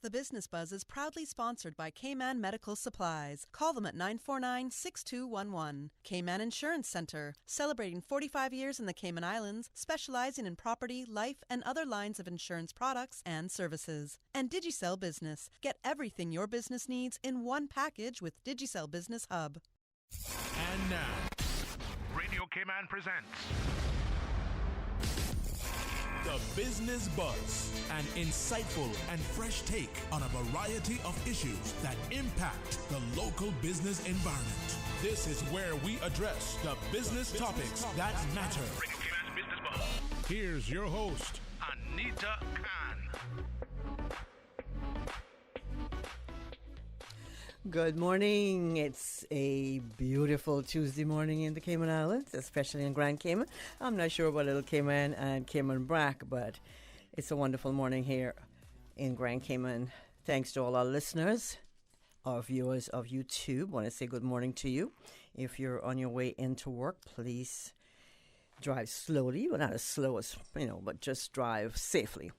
The Business Buzz is proudly sponsored by K-Man Medical Supplies. Call them at 949-6211. K-Man Insurance Center, celebrating 45 years in the Cayman Islands, specializing in property, life, and other lines of insurance products and services. And Digicel Business. Get everything your business needs in one package with Digicel Business Hub. And now, Radio Cayman presents The Business Buzz, an insightful and fresh take on a variety of issues that impact the local business environment. This is where we address the business topics that matter. Radio Cayman's Business Buzz. Here's your host, Anita Khan. Good morning. It's a beautiful Tuesday morning in the Cayman Islands, especially in Grand Cayman. I'm not sure about Little Cayman and Cayman Brac, but it's a wonderful morning here in Grand Cayman. Thanks to all our listeners, our viewers of YouTube. I want to say good morning to you. If you're on your way into work, please drive slowly. Well, not as slow as, but just drive safely.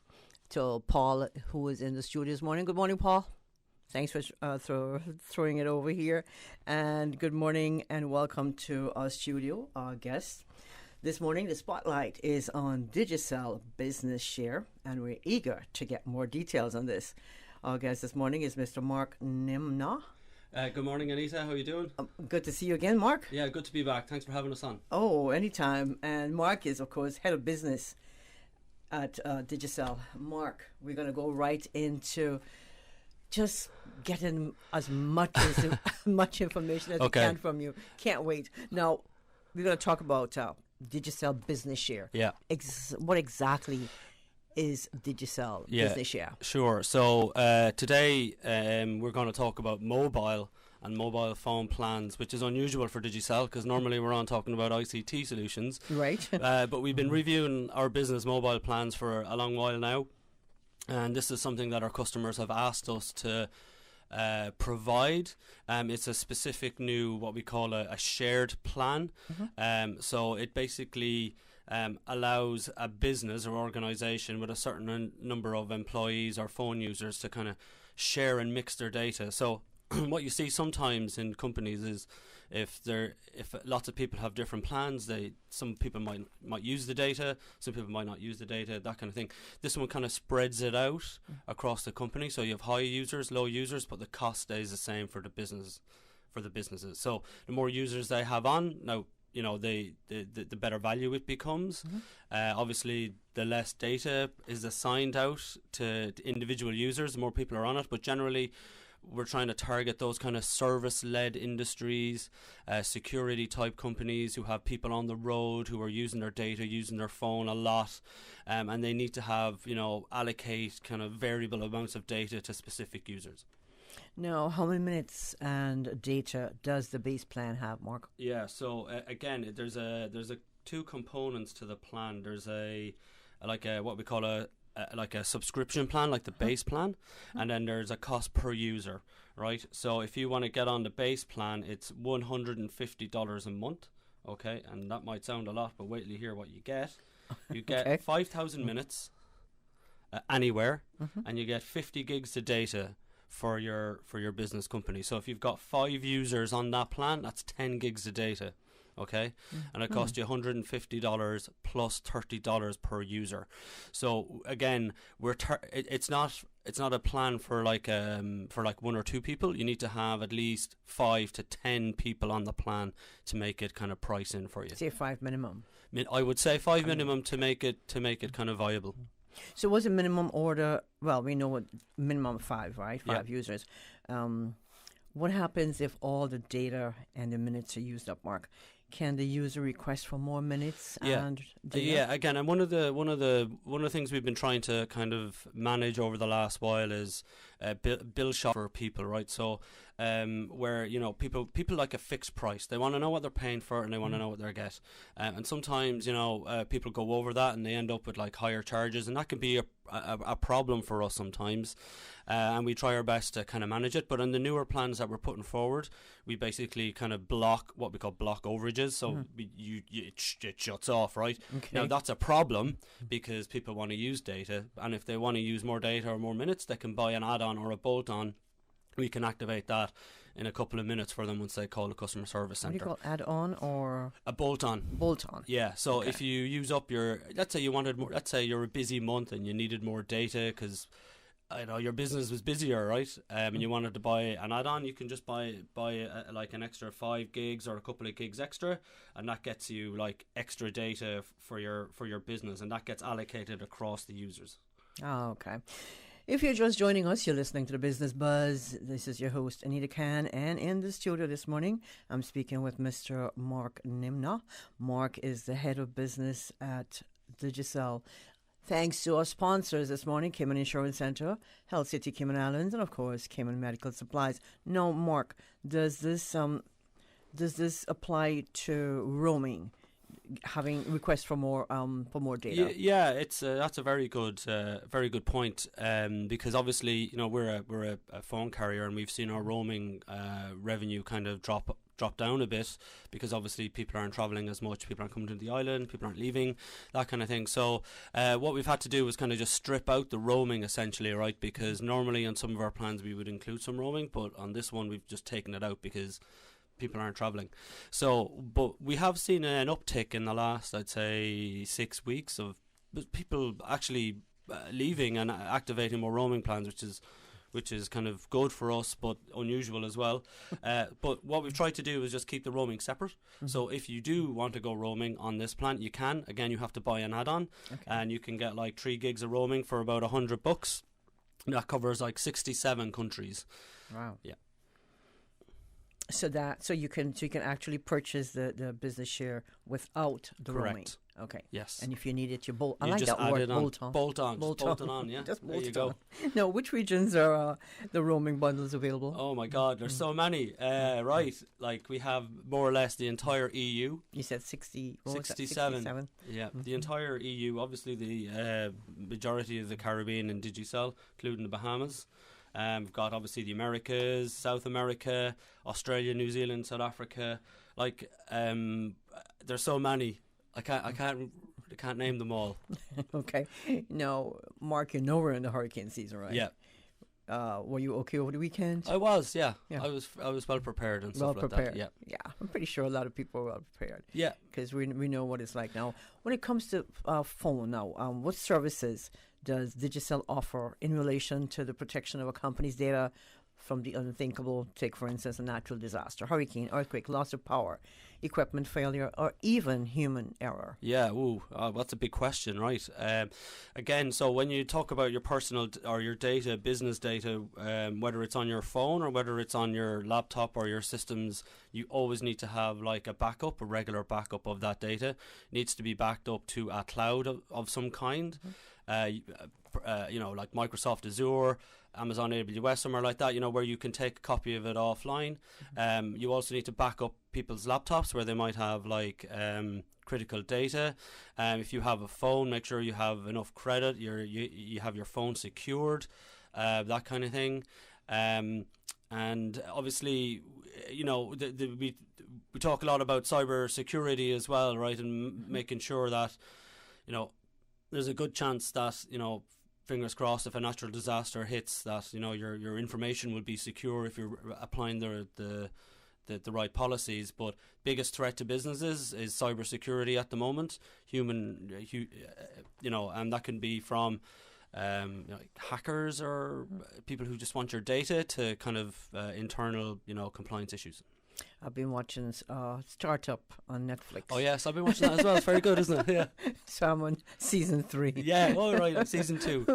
To Paul, who is in the studio this morning. Good morning, Paul. Thanks for throwing it over here. And good morning and welcome to our studio, our guest. This morning, the spotlight is on Digicel Business Share, and we're eager to get more details on this. Our guest this morning is Mr. Mark Nimna. Good morning, Anita. How are you doing? Good to see you again, Mark. Yeah, good to be back. Thanks for having us on. Oh, anytime. And Mark is, of course, head of business at Digicel. Mark, we're going to go right into just getting as much information as we can from you. Can't wait. Now, we're going to talk about Digicel Business Share. Yeah. What exactly is Digicel Business Share? Sure. So today we're going to talk about mobile and mobile phone plans, which is unusual for Digicel because normally we're on talking about ICT solutions. Right. But we've been reviewing our business mobile plans for a long while now. And this is something that our customers have asked us to provide. It's a specific new, what we call a shared plan. Mm-hmm. So it basically allows a business or organisation with a certain number of employees or phone users to kind of share and mix their data. So what you see sometimes in companies is if lots of people have different plans, some people might use the data, some people might not use the data, that kind of thing. This one kind of spreads it out across the company, so you have high users, low users, but the cost stays the same for the businesses. So the more users they have on, now the better value it becomes. Mm-hmm. Obviously, the less data is assigned out to individual users, the more people are on it, but generally we're trying to target those kind of service-led industries, security-type companies who have people on the road who are using their data, using their phone a lot, and they need to have, allocate kind of variable amounts of data to specific users. Now, how many minutes and data does the base plan have, Mark? Yeah, so again, there's two components to the plan. There's what we call a subscription plan, like the base plan, and then there's a cost per user, right? So if you want to get on the base plan, it's $150 a month, okay? And that might sound a lot, but wait till you hear what you get. You get 5,000 minutes anywhere, and you get 50 gigs of data for your business company. So if you've got 5 users on that plan, that's 10 gigs of data. Okay, and it costs you $150 plus $30 per user. So again, it's not a plan for like 1 or 2 people. You need to have at least 5 to 10 people on the plan to make it kind of price in for you. Say 5 minimum. I would say 5 minimum to make it kind of viable. So what's a minimum order? Well, we know what minimum 5, right? 5 users. What happens if all the data and the minutes are used up, Mark? Can the user request for more minutes and data? Yeah, again, and one of the things we've been trying to kind of manage over the last while is bill shop for people, right? So where people like a fixed price. They want to know what they're paying for and they want to know what they're getting. And sometimes people go over that and they end up with like higher charges, and that can be a problem for us sometimes. And we try our best to kind of manage it. But on the newer plans that we're putting forward, we basically kind of block what we call block overages. So it shuts off, right? Okay. Now, that's a problem because people want to use data. And if they want to use more data or more minutes, they can buy an add-on add-on or a bolt-on, we can activate that in a couple of minutes for them once they call the customer service What do centre. you call add-on or A bolt-on. bolt-on? Yeah, so Okay. if you use up your, let's say you wanted more, let's say you're a busy month and you needed more data because I know your business was busier, right? And you wanted to buy an add-on, you can just buy like an extra 5 gigs or a couple of gigs extra, and that gets you like extra data for your business, and that gets allocated across the users. Oh, okay. If you're just joining us, you're listening to the Business Buzz. This is your host, Anita Khan, and in the studio this morning, I'm speaking with Mr. Mark Nimna. Mark is the head of business at Digicel. Thanks to our sponsors this morning, Cayman Insurance Centre, Health City Cayman Islands, and of course, Cayman Medical Supplies. Now, Mark, does this apply to roaming? Having requests for more data. Yeah, it's that's a very good point. Because obviously, we're a phone carrier, and we've seen our roaming revenue kind of drop down a bit because obviously people aren't travelling as much, people aren't coming to the island, people aren't leaving, that kind of thing. So what we've had to do is kind of just strip out the roaming essentially, right? Because normally on some of our plans we would include some roaming, but on this one we've just taken it out because people aren't travelling. So, but we have seen an uptick in the last, I'd say, 6 weeks of people actually leaving and activating more roaming plans, which is kind of good for us, but unusual as well. But what we've tried to do is just keep the roaming separate. Mm-hmm. So if you do want to go roaming on this plan, you can. Again, you have to buy an add-on, and you can get like 3 gigs of roaming for about $100. That covers like 67 countries. Wow. Yeah. So you can actually purchase the business share without the roaming. Correct. Okay. Yes. And if you need it, you I you like just that add word, it on. bolt on. Bolt on, yeah. Just there bolt you go. on. Now, which regions are the roaming bundles available? Oh my God, there's so many. Right, like we have more or less the entire EU. You said 60. 67. Yeah, the entire EU. Obviously, the majority of the Caribbean and Digicel, including the Bahamas. We've got obviously the Americas, South America, Australia, New Zealand, South Africa. Like, there's so many. I can't name them all. Okay. Now, Mark, you know we're in the hurricane season, right? Yeah. Were you okay over the weekend? I was, yeah. I was well prepared and stuff like that. Yeah. Yeah. I'm pretty sure a lot of people are well prepared. Yeah. Because we know what it's like now. When it comes to phone now, what services does Digicel offer in relation to the protection of a company's data from the unthinkable? Take, for instance, a natural disaster, hurricane, earthquake, loss of power, equipment failure, or even human error? Yeah, that's a big question, right? Again, so when you talk about your personal or your data, business data, whether it's on your phone or whether it's on your laptop or your systems, you always need to have like a backup, a regular backup of that data. It needs to be backed up to a cloud of some kind. Like Microsoft Azure, Amazon AWS, somewhere like that, where you can take a copy of it offline. You also need to back up people's laptops where they might have like critical data. If you have a phone, make sure you have enough credit, you have your phone secured, that kind of thing. And obviously, we talk a lot about cyber security as well, right? And making sure that, there's a good chance that, fingers crossed, if a natural disaster hits, that your information will be secure if you're applying the right policies. But biggest threat to businesses is cybersecurity at the moment. And that can be from hackers or people who just want your data to kind of internal compliance issues. I've been watching Startup on Netflix. Oh yes, I've been watching that as well. It's very good, isn't it? Yeah. So I'm on season 3. Yeah. All right. I'm season 2.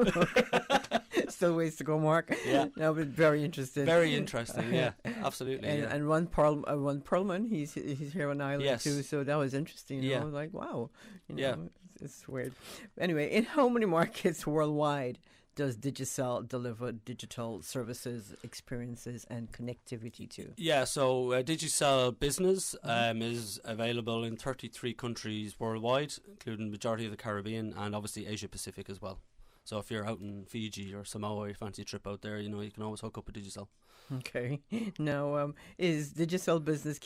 Still ways to go, Mark. Yeah. No, but very interesting. Very interesting. Yeah. Absolutely. And Ron Perlman, he's here on Ireland too. So that was interesting. I was like, wow. It's weird. Anyway, in how many markets worldwide does Digicel deliver digital services, experiences, and connectivity to? Yeah, so Digicel Business is available in 33 countries worldwide, including the majority of the Caribbean and obviously Asia Pacific as well. So if you're out in Fiji or Samoa, you fancy a trip out there, you can always hook up with Digicel. Okay. Now, is Digicel Business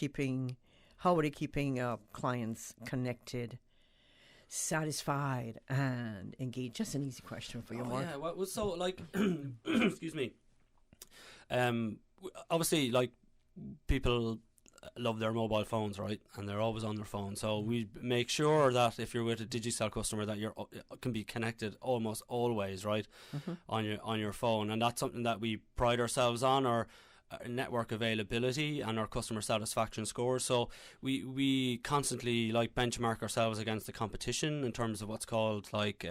how are they keeping clients connected, satisfied and engaged? Just an easy question for you, Mark. Yeah, well, so like, excuse me. Obviously, like, people love their mobile phones, right? And they're always on their phone. So we make sure that if you're with a Digicel customer, that you can be connected almost always, right, on your phone. And that's something that we pride ourselves on, our network availability and our customer satisfaction scores. So we constantly like benchmark ourselves against the competition in terms of what's called like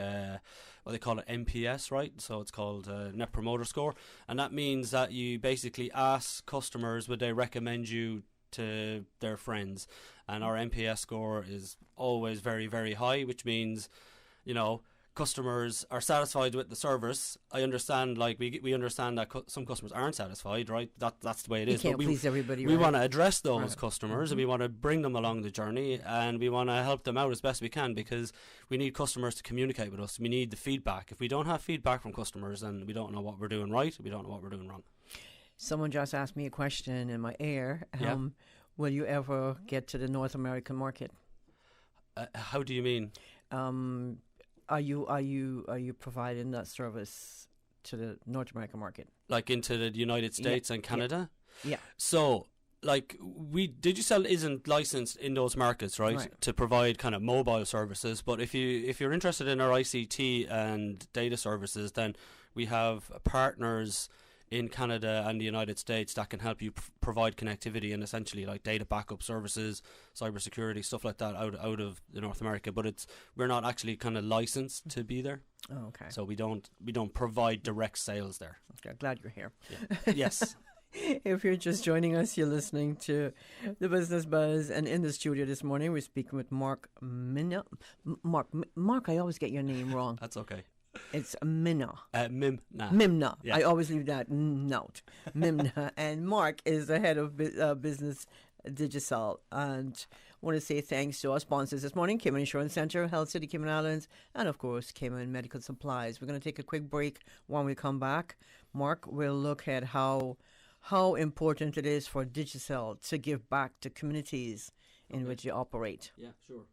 what they call it NPS, right? So it's called Net Promoter Score, and that means that you basically ask customers would they recommend you to their friends, and our NPS score is always very, very high, which means, you know, customers are satisfied with the service. I understand, like we understand that some customers aren't satisfied, right? That's the way it is. You can't please everybody. We want to address those customers, and we want to bring them along the journey, and we want to help them out as best we can, because we need customers to communicate with us. We need the feedback. If we don't have feedback from customers, then we don't know what we're doing right. We don't know what we're doing wrong. Someone just asked me a question in my ear. Will you ever get to the North American market? How do you mean? Are you providing that service to the North American market? Like into the United States and Canada? Yeah. So, like, Digicel isn't licensed in those markets, right, to provide kind of mobile services. But if you're interested in our ICT and data services, then we have partners in Canada and the United States that can help you provide connectivity and essentially like data backup services, cybersecurity, stuff like that out of North America. But we're not actually kind of licensed to be there. Oh, okay. So we don't provide direct sales there. Okay, glad you're here. Yeah. Yes. If you're just joining us, you're listening to The Business Buzz, and in the studio this morning we're speaking with Mark Minna. Mark, I always get your name wrong. That's okay. It's Minna. Mimna. Mimna. Yeah. I always leave that note. Mimna. And Mark is the head of business Digicel. And I want to say thanks to our sponsors this morning, Cayman Insurance Centre, Health City Cayman Islands, and of course Cayman Medical Supplies. We're going to take a quick break. When we come back, Mark will look at how important it is for Digicel to give back to communities in which you operate. Yeah, sure.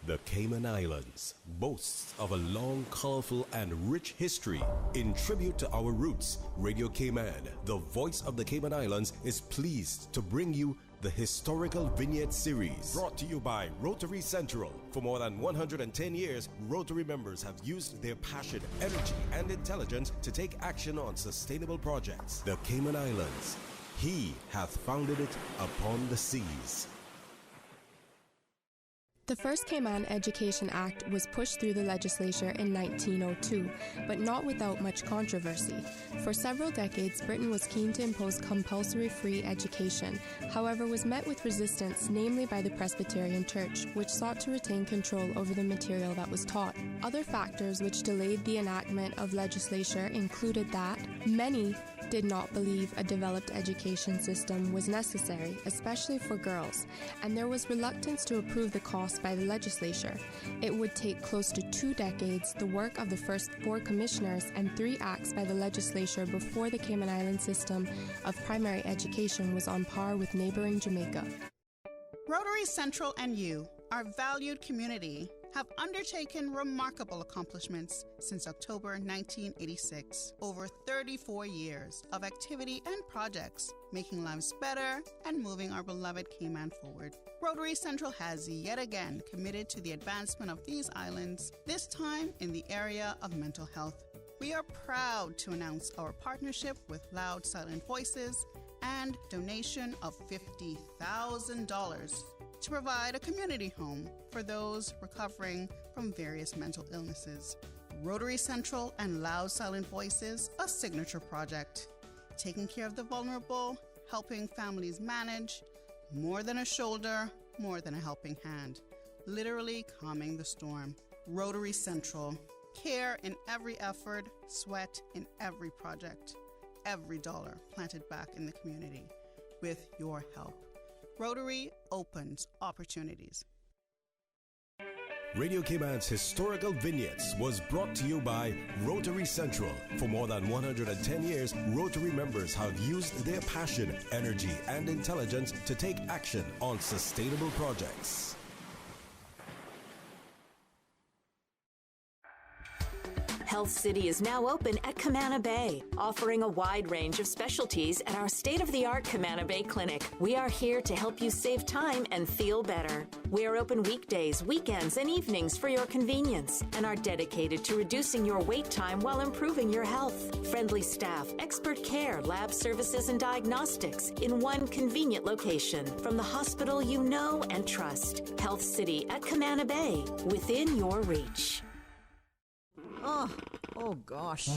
The Cayman Islands boasts of a long, colorful, and rich history. In tribute to our roots, Radio Cayman, the voice of the Cayman Islands, is pleased to bring you the Historical Vignette Series, brought to you by Rotary Central. For more than 110 years, Rotary members have used their passion, energy, and intelligence to take action on sustainable projects. The Cayman Islands, He hath founded it upon the seas. The first Cayman Education Act was pushed through the legislature in 1902, but not without much controversy. For several decades, Britain was keen to impose compulsory free education, however was met with resistance, namely by the Presbyterian Church, which sought to retain control over the material that was taught. Other factors which delayed the enactment of legislature included that many did not believe a developed education system was necessary, especially for girls, and there was reluctance to approve the cost by the legislature. It would take close to 2 decades, the work of the first 4 commissioners and 3 acts by the legislature before the Cayman Island system of primary education was on par with neighboring Jamaica. Rotary Central and you, our valued community, have undertaken remarkable accomplishments since October 1986. Over 34 years of activity and projects, making lives better and moving our beloved Cayman forward. Rotary Central has yet again committed to the advancement of these islands, this time in the area of mental health. We are proud to announce our partnership with Loud Silent Voices and donation of $50,000 to provide a community home for those recovering from various mental illnesses. Rotary Central and Loud Silent Voices, a signature project, taking care of the vulnerable, helping families manage, more than a shoulder, more than a helping hand, literally calming the storm. Rotary Central, care in every effort, sweat in every project, every dollar planted back in the community with your help. Rotary opens opportunities. Radio Cayman's Historical Vignettes was brought to you by Rotary Central. For more than 110 years, Rotary members have used their passion, energy, and intelligence to take action on sustainable projects. Health City is now open at Camana Bay, offering a wide range of specialties at our state-of-the-art Camana Bay Clinic. We are here to help you save time and feel better. We are open weekdays, weekends, and evenings for your convenience and are dedicated to reducing your wait time while improving your health. Friendly staff, expert care, lab services, and diagnostics in one convenient location from the hospital you know and trust. Health City at Camana Bay, within your reach. Oh gosh.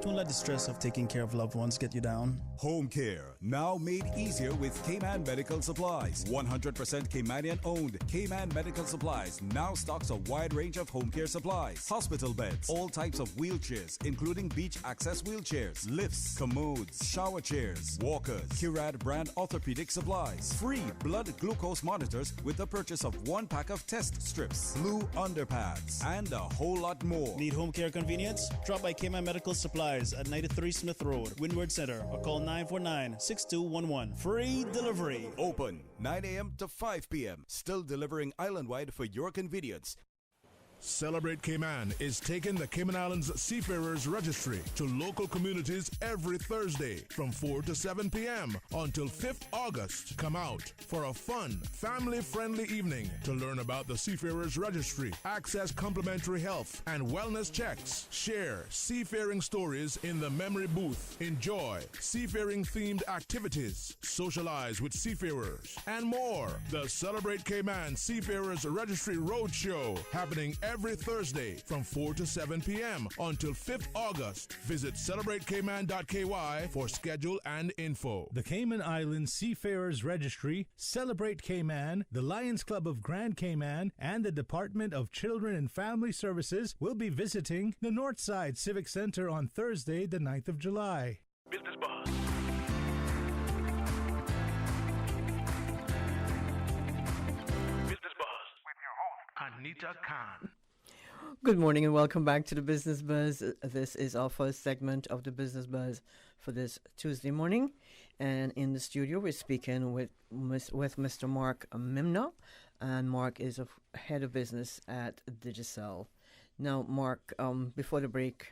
Don't let the stress of taking care of loved ones get you down. Home care, now made easier with Cayman Medical Supplies. 100% Caymanian owned. Cayman Medical Supplies now stocks a wide range of home care supplies. Hospital beds, all types of wheelchairs, including beach access wheelchairs, lifts, commodes, shower chairs, walkers, Curad brand orthopedic supplies. Free blood glucose monitors with the purchase of 1 pack of test strips, blue underpads, and a whole lot more. Need home care convenience? Drop by Cayman Medical Supplies at 93 Smith Road, Windward Center, or call 949-6211. Free delivery. Open 9 a.m. to 5 p.m. Still delivering island-wide for your convenience. Celebrate Cayman is taking the Cayman Islands Seafarers Registry to local communities every Thursday from 4 to 7 p.m. until 5th August. Come out for a fun, family-friendly evening to learn about the Seafarers Registry, access complimentary health and wellness checks, share seafaring stories in the memory booth, enjoy seafaring-themed activities, socialize with seafarers, and more. The Celebrate Cayman Seafarers Registry Roadshow happening every Thursday from 4 to 7 p.m. until 5th August. Visit celebratecayman.ky for schedule and info. The Cayman Islands Seafarers Registry, Celebrate Cayman, the Lions Club of Grand Cayman, and the Department of Children and Family Services will be visiting the Northside Civic Center on Thursday, the 9th of July. Business Buzz. Business Buzz with your host, Anita Khan. Good morning and welcome back to the Business Buzz. This is our first segment of the Business Buzz for this Tuesday morning. And in the studio, we're speaking with Mr. Mark Mimna. And Mark is a head of business at Digicel. Now, Mark, before the break,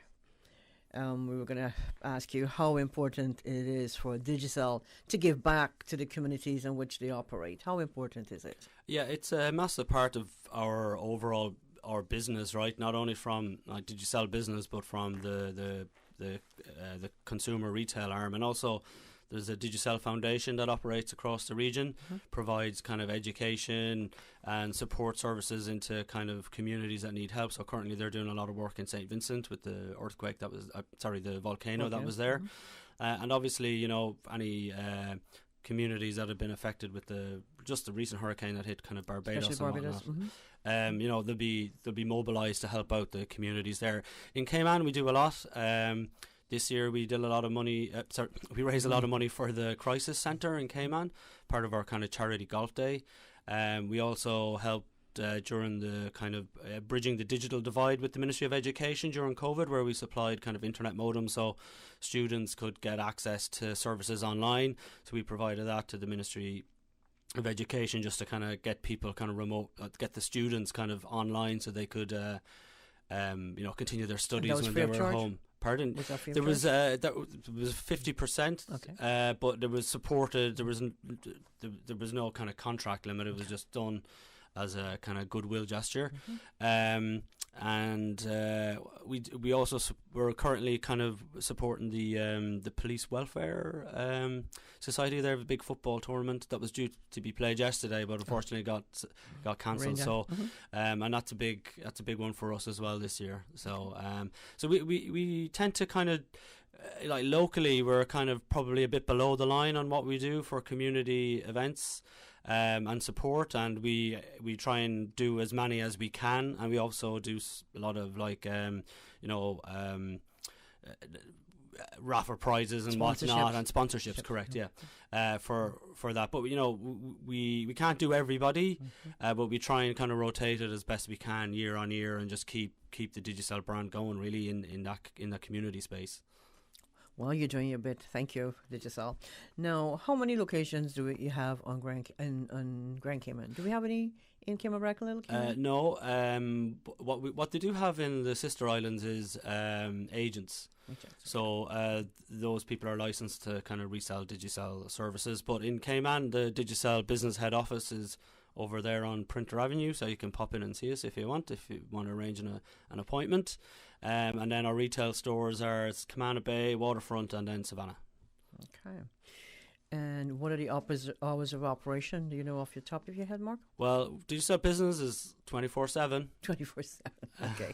we were going to ask you how important it is for Digicel to give back to the communities in which they operate. How important is it? Yeah, it's a massive part of our overall our business, right? Not only from Digicel business, but from the consumer retail arm, and also there's a Digicel Foundation that operates across the region, provides kind of education and support services into kind of communities that need help. So currently they're doing a lot of work in St. Vincent with the earthquake that was, the volcano that was there. And obviously, you know, any communities that have been affected with the recent hurricane that hit kind of Barbados and whatnot. You know, they'll be mobilised to help out the communities there. In Cayman, we do a lot. This year we did a lot of money. We raised a lot of money for the Crisis Centre in Cayman, part of our kind of charity golf day. We also helped during the kind of bridging the digital divide with the Ministry of Education during COVID, where we supplied kind of internet modems so students could get access to services online. So we provided that to the Ministry of Education just to kind of get people kind of remote, get the students kind of online so they could, you know, continue their studies when they were at home. Pardon? Was that free of charge? There was 50%, but there was supported. There was no kind of contract limit. It was just done as a kind of goodwill gesture. And we also we're currently kind of supporting the police welfare society. They have a big football tournament that was due to be played yesterday, but unfortunately got cancelled. So and that's a big one for us as well this year. So so we tend to kind of like locally we're kind of probably a bit below the line on what we do for community events. And support, and we try and do as many as we can, and we also do a lot of like you know raffle prizes and whatnot and sponsorships. Correct, yeah, for that. But you know we can't do everybody, but we try and kind of rotate it as best we can year on year, and just keep the Digicel brand going really in that community space. Well, you're doing your bit. Thank you, Digicel. Now, how many locations do you have on Grand Cayman? Do we have any in Cayman Brack and Little Cayman? No. What they do have in the sister islands is agents. So those people are licensed to kind of resell Digicel services. But in Cayman, the Digicel business head office is over there on Printer Avenue, so you can pop in and see us if you want to arrange an appointment. And then our retail stores are Camana Bay, Waterfront, and then Savannah. Okay. And what are the hours of operation? Do you know off the top of your head, Mark? Well, Digicel business is 24/7. 24/7. Okay.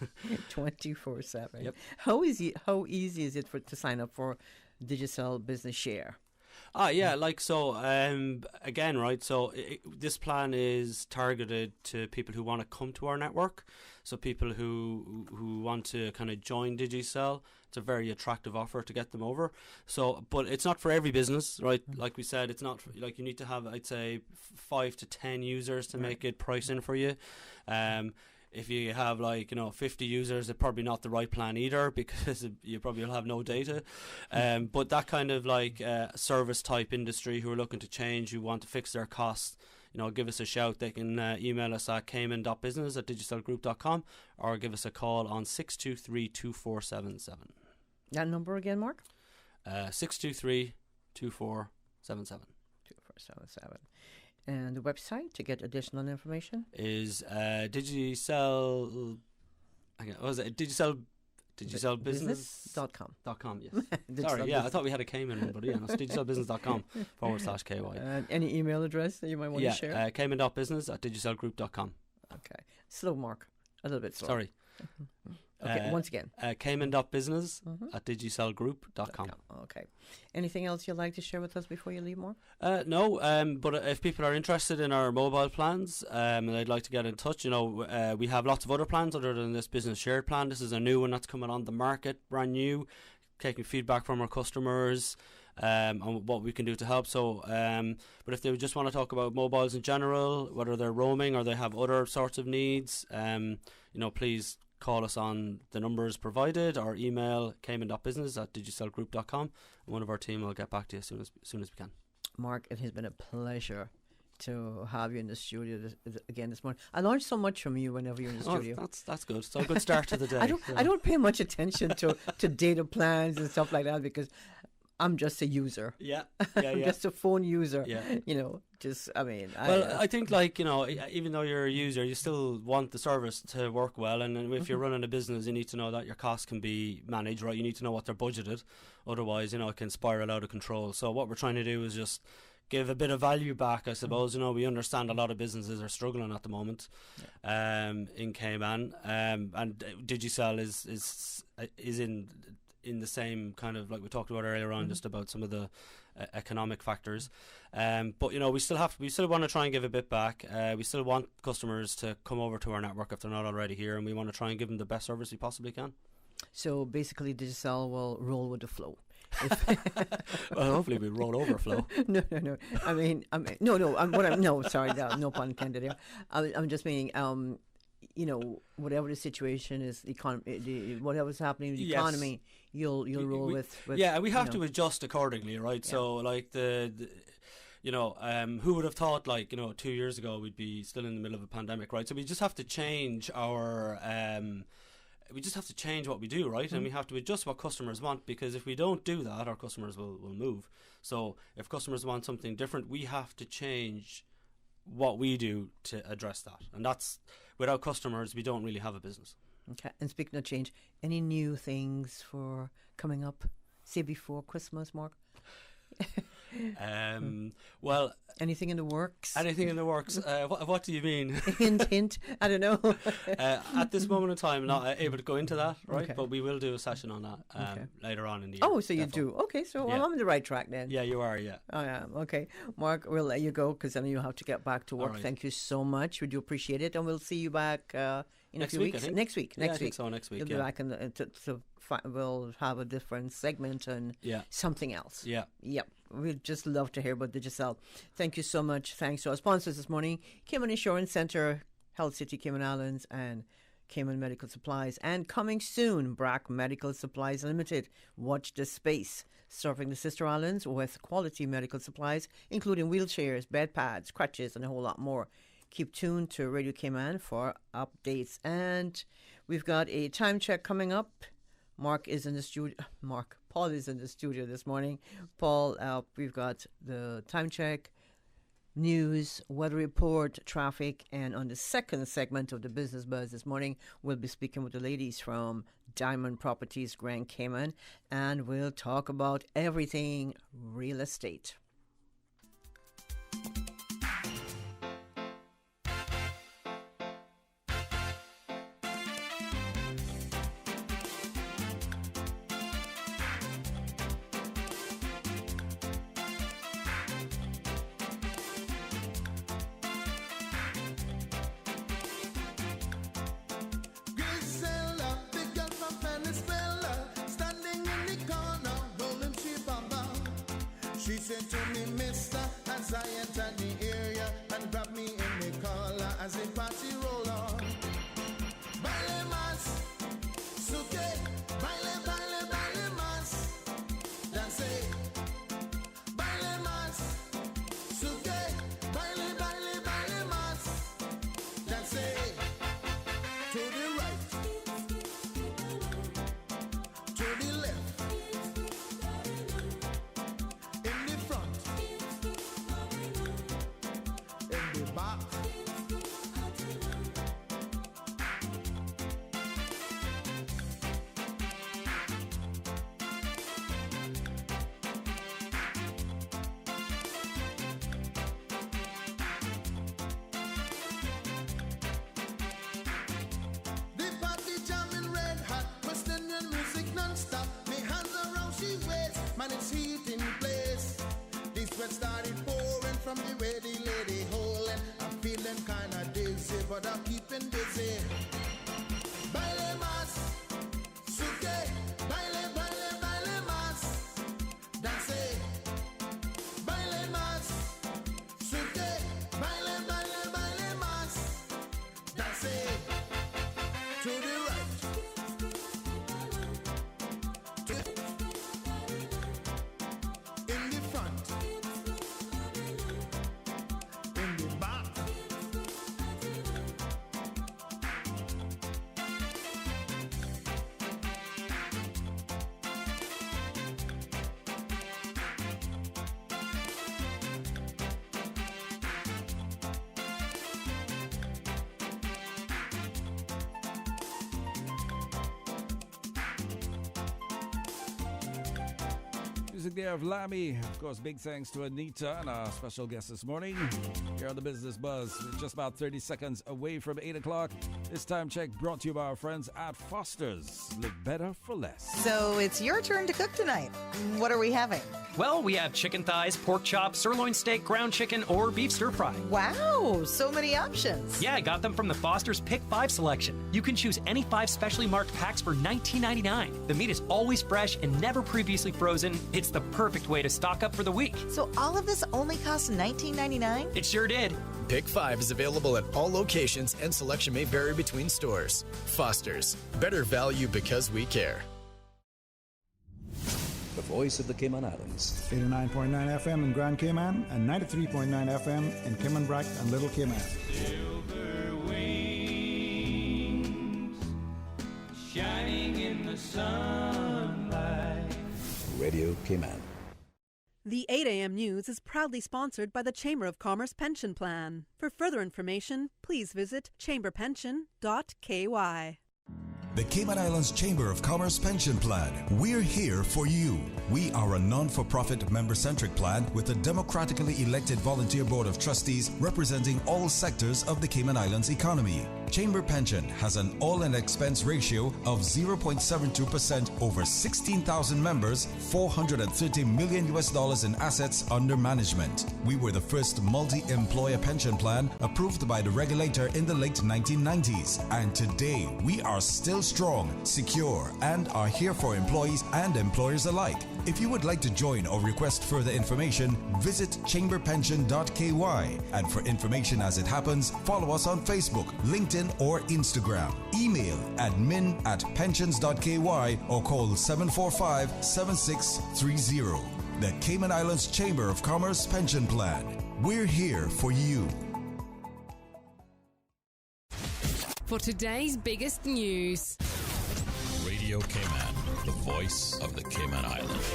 24/7. Yep. How easy is it to sign up for Digicel Business Share? Yeah, again, right, so this plan is targeted to people who want to come to our network, so people who want to kind of join Digicel. It's a very attractive offer to get them over. So, but it's not for every business, right? Like we said, it's not like you need to have, I'd say, 5 to 10 users to make it price in for you. If you have 50 users, it's probably not the right plan either, because you probably will have no data. But that kind of service type industry who are looking to change, who want to fix their costs, give us a shout. They can email us at cayman.business@digicelgroup.com or give us a call on 623-2477. That number again, Mark? 623-2477. 2477. And the website to get additional information is Digicel. What was it? Digicelbusiness.com. Yes. Sorry, yeah, I thought we had a Cayman one, but yeah, it's digicelbusiness.com/KY. Any email address that you might want to share? Cayman.business@digicelgroup.com. Okay. Slow, Mark. A little bit slow. Sorry. Okay, once again. Cayman.business@digicelgroup.com. Okay. Anything else you'd like to share with us before you leave, Mark? No, but if people are interested in our mobile plans and they'd like to get in touch, we have lots of other plans other than this business shared plan. This is a new one that's coming on the market, brand new, taking feedback from our customers on what we can do to help. So, but if they just want to talk about mobiles in general, whether they're roaming or they have other sorts of needs, please call us on the numbers provided or email cayman.business@digicelgroup.com. One of our team will get back to you as soon as we can. Mark, it has been a pleasure to have you in the studio again this morning. I learned so much from you whenever you're in the studio. That's good. So a good start to the day. I don't pay much attention to data plans and stuff like that because I'm just a user. Yeah. I'm just a phone user. Yeah. I think even though you're a user, you still want the service to work well. And if you're running a business, you need to know that your costs can be managed, right? You need to know what they're budgeted. Otherwise, it can spiral out of control. So what we're trying to do is just give a bit of value back, I suppose. We understand a lot of businesses are struggling at the moment in Cayman. And Digicel is in the same kind of, like we talked about earlier on, just about some of the economic factors. But we still want to try and give a bit back. We still want customers to come over to our network if they're not already here, and we want to try and give them the best service we possibly can. So basically, Digicel will roll with the flow. Well, hopefully we roll over flow. No. No, sorry, no pun intended there. I'm just meaning, whatever the situation is, whatever's happening with the economy, you'll roll with. Yeah, we have to adjust accordingly, right? Yeah. So, who would have thought, 2 years ago we'd be still in the middle of a pandemic, right? So we just have to change our. We just have to change what we do, right? And we have to adjust what customers want, because if we don't do that, our customers will move. So if customers want something different, we have to change what we do to address that. And that's, without customers, we don't really have a business. Okay. And speaking of change, any new things for coming up, say before Christmas, Mark? Well, anything in the works? Anything in the works? What do you mean? Hint. I don't know. At this moment in time, I'm not able to go into that, right? Okay. But we will do a session on that later on in the year. Oh, so you do? Okay, so I'm on the right track then. Yeah, you are. Yeah, I am. Okay, Mark, we'll let you go because then you have to get back to work. Right. Thank you so much. We do appreciate it, and we'll see you back in a few weeks. Next week. I think so. Next week. You'll be back we'll have a different segment and something else. Yeah. Yep. We'd just love to hear about Digicel. Thank you so much. Thanks to our sponsors this morning, Cayman Insurance Centre, Health City Cayman Islands, and Cayman Medical Supplies. And coming soon, BRAC Medical Supplies Limited. Watch the space. Serving the Sister Islands with quality medical supplies, including wheelchairs, bed pads, crutches, and a whole lot more. Keep tuned to Radio Cayman for updates. And we've got a time check coming up. Paul is in the studio this morning. Paul, we've got the time check, news, weather report, traffic, and on the second segment of the Business Buzz this morning, we'll be speaking with the ladies from Diamond Properties Grand Cayman, and we'll talk about everything real estate. She said to me, mister, as I entered the area and grabbed me in the collar as the party roll on. Baile mas, suke, baile, baile, baile mas, dance. Baile mas, suke, baile, baile, baile mas, dance. To the right, to the left. Man, it's heat in place. The sweat started pouring from the way the lady holding. I'm feeling kinda dizzy, but I'm keeping busy. Baile mas, suke, baile, baile, baile mas, dance. Baile mas, suke, baile, baile, baile mas, dance. To the right. Music there of Lammy. Of course, big thanks to Anita and our special guest this morning. Here on the Business Buzz, we're just about 30 seconds away from 8 o'clock. This time check brought to you by our friends at Foster's. Live better for less. So it's your turn to cook tonight. What are we having? Well, we have chicken thighs, pork chop, sirloin steak, ground chicken, or beef stir fry. Wow, so many options. Yeah, I got them from the Foster's Pick 5 selection. You can choose any 5 specially marked packs for $19.99. The meat is always fresh and never previously frozen. It's the perfect way to stock up for the week. So all of this only costs $19.99? It sure did. Pick 5 is available at all locations and selection may vary between stores. Foster's. Better value because we care. The voice of the Cayman Islands. 89.9 FM in Grand Cayman and 93.9 FM in Cayman Brac and Little Cayman. Silver wings shining in the sunlight. Radio Cayman. The 8 a.m. News is proudly sponsored by the Chamber of Commerce Pension Plan. For further information, please visit chamberpension.ky. The Cayman Islands Chamber of Commerce Pension Plan. We're here for you. We are a non-for-profit member-centric plan with a democratically elected volunteer board of trustees representing all sectors of the Cayman Islands economy. Chamber Pension has an all-in expense ratio of 0.72% over 16,000 members, $430 million in assets under management. We were the first multi-employer pension plan approved by the regulator in the late 1990s. And today, we are still strong, secure, and are here for employees and employers alike. If you would like to join or request further information, visit chamberpension.ky. And for information as it happens, follow us on Facebook, LinkedIn, or Instagram. Email admin@pensions.ky or call 745-7630. The Cayman Islands Chamber of Commerce Pension Plan. We're here for you. For today's biggest news. Radio Cayman, the voice of the Cayman Islands.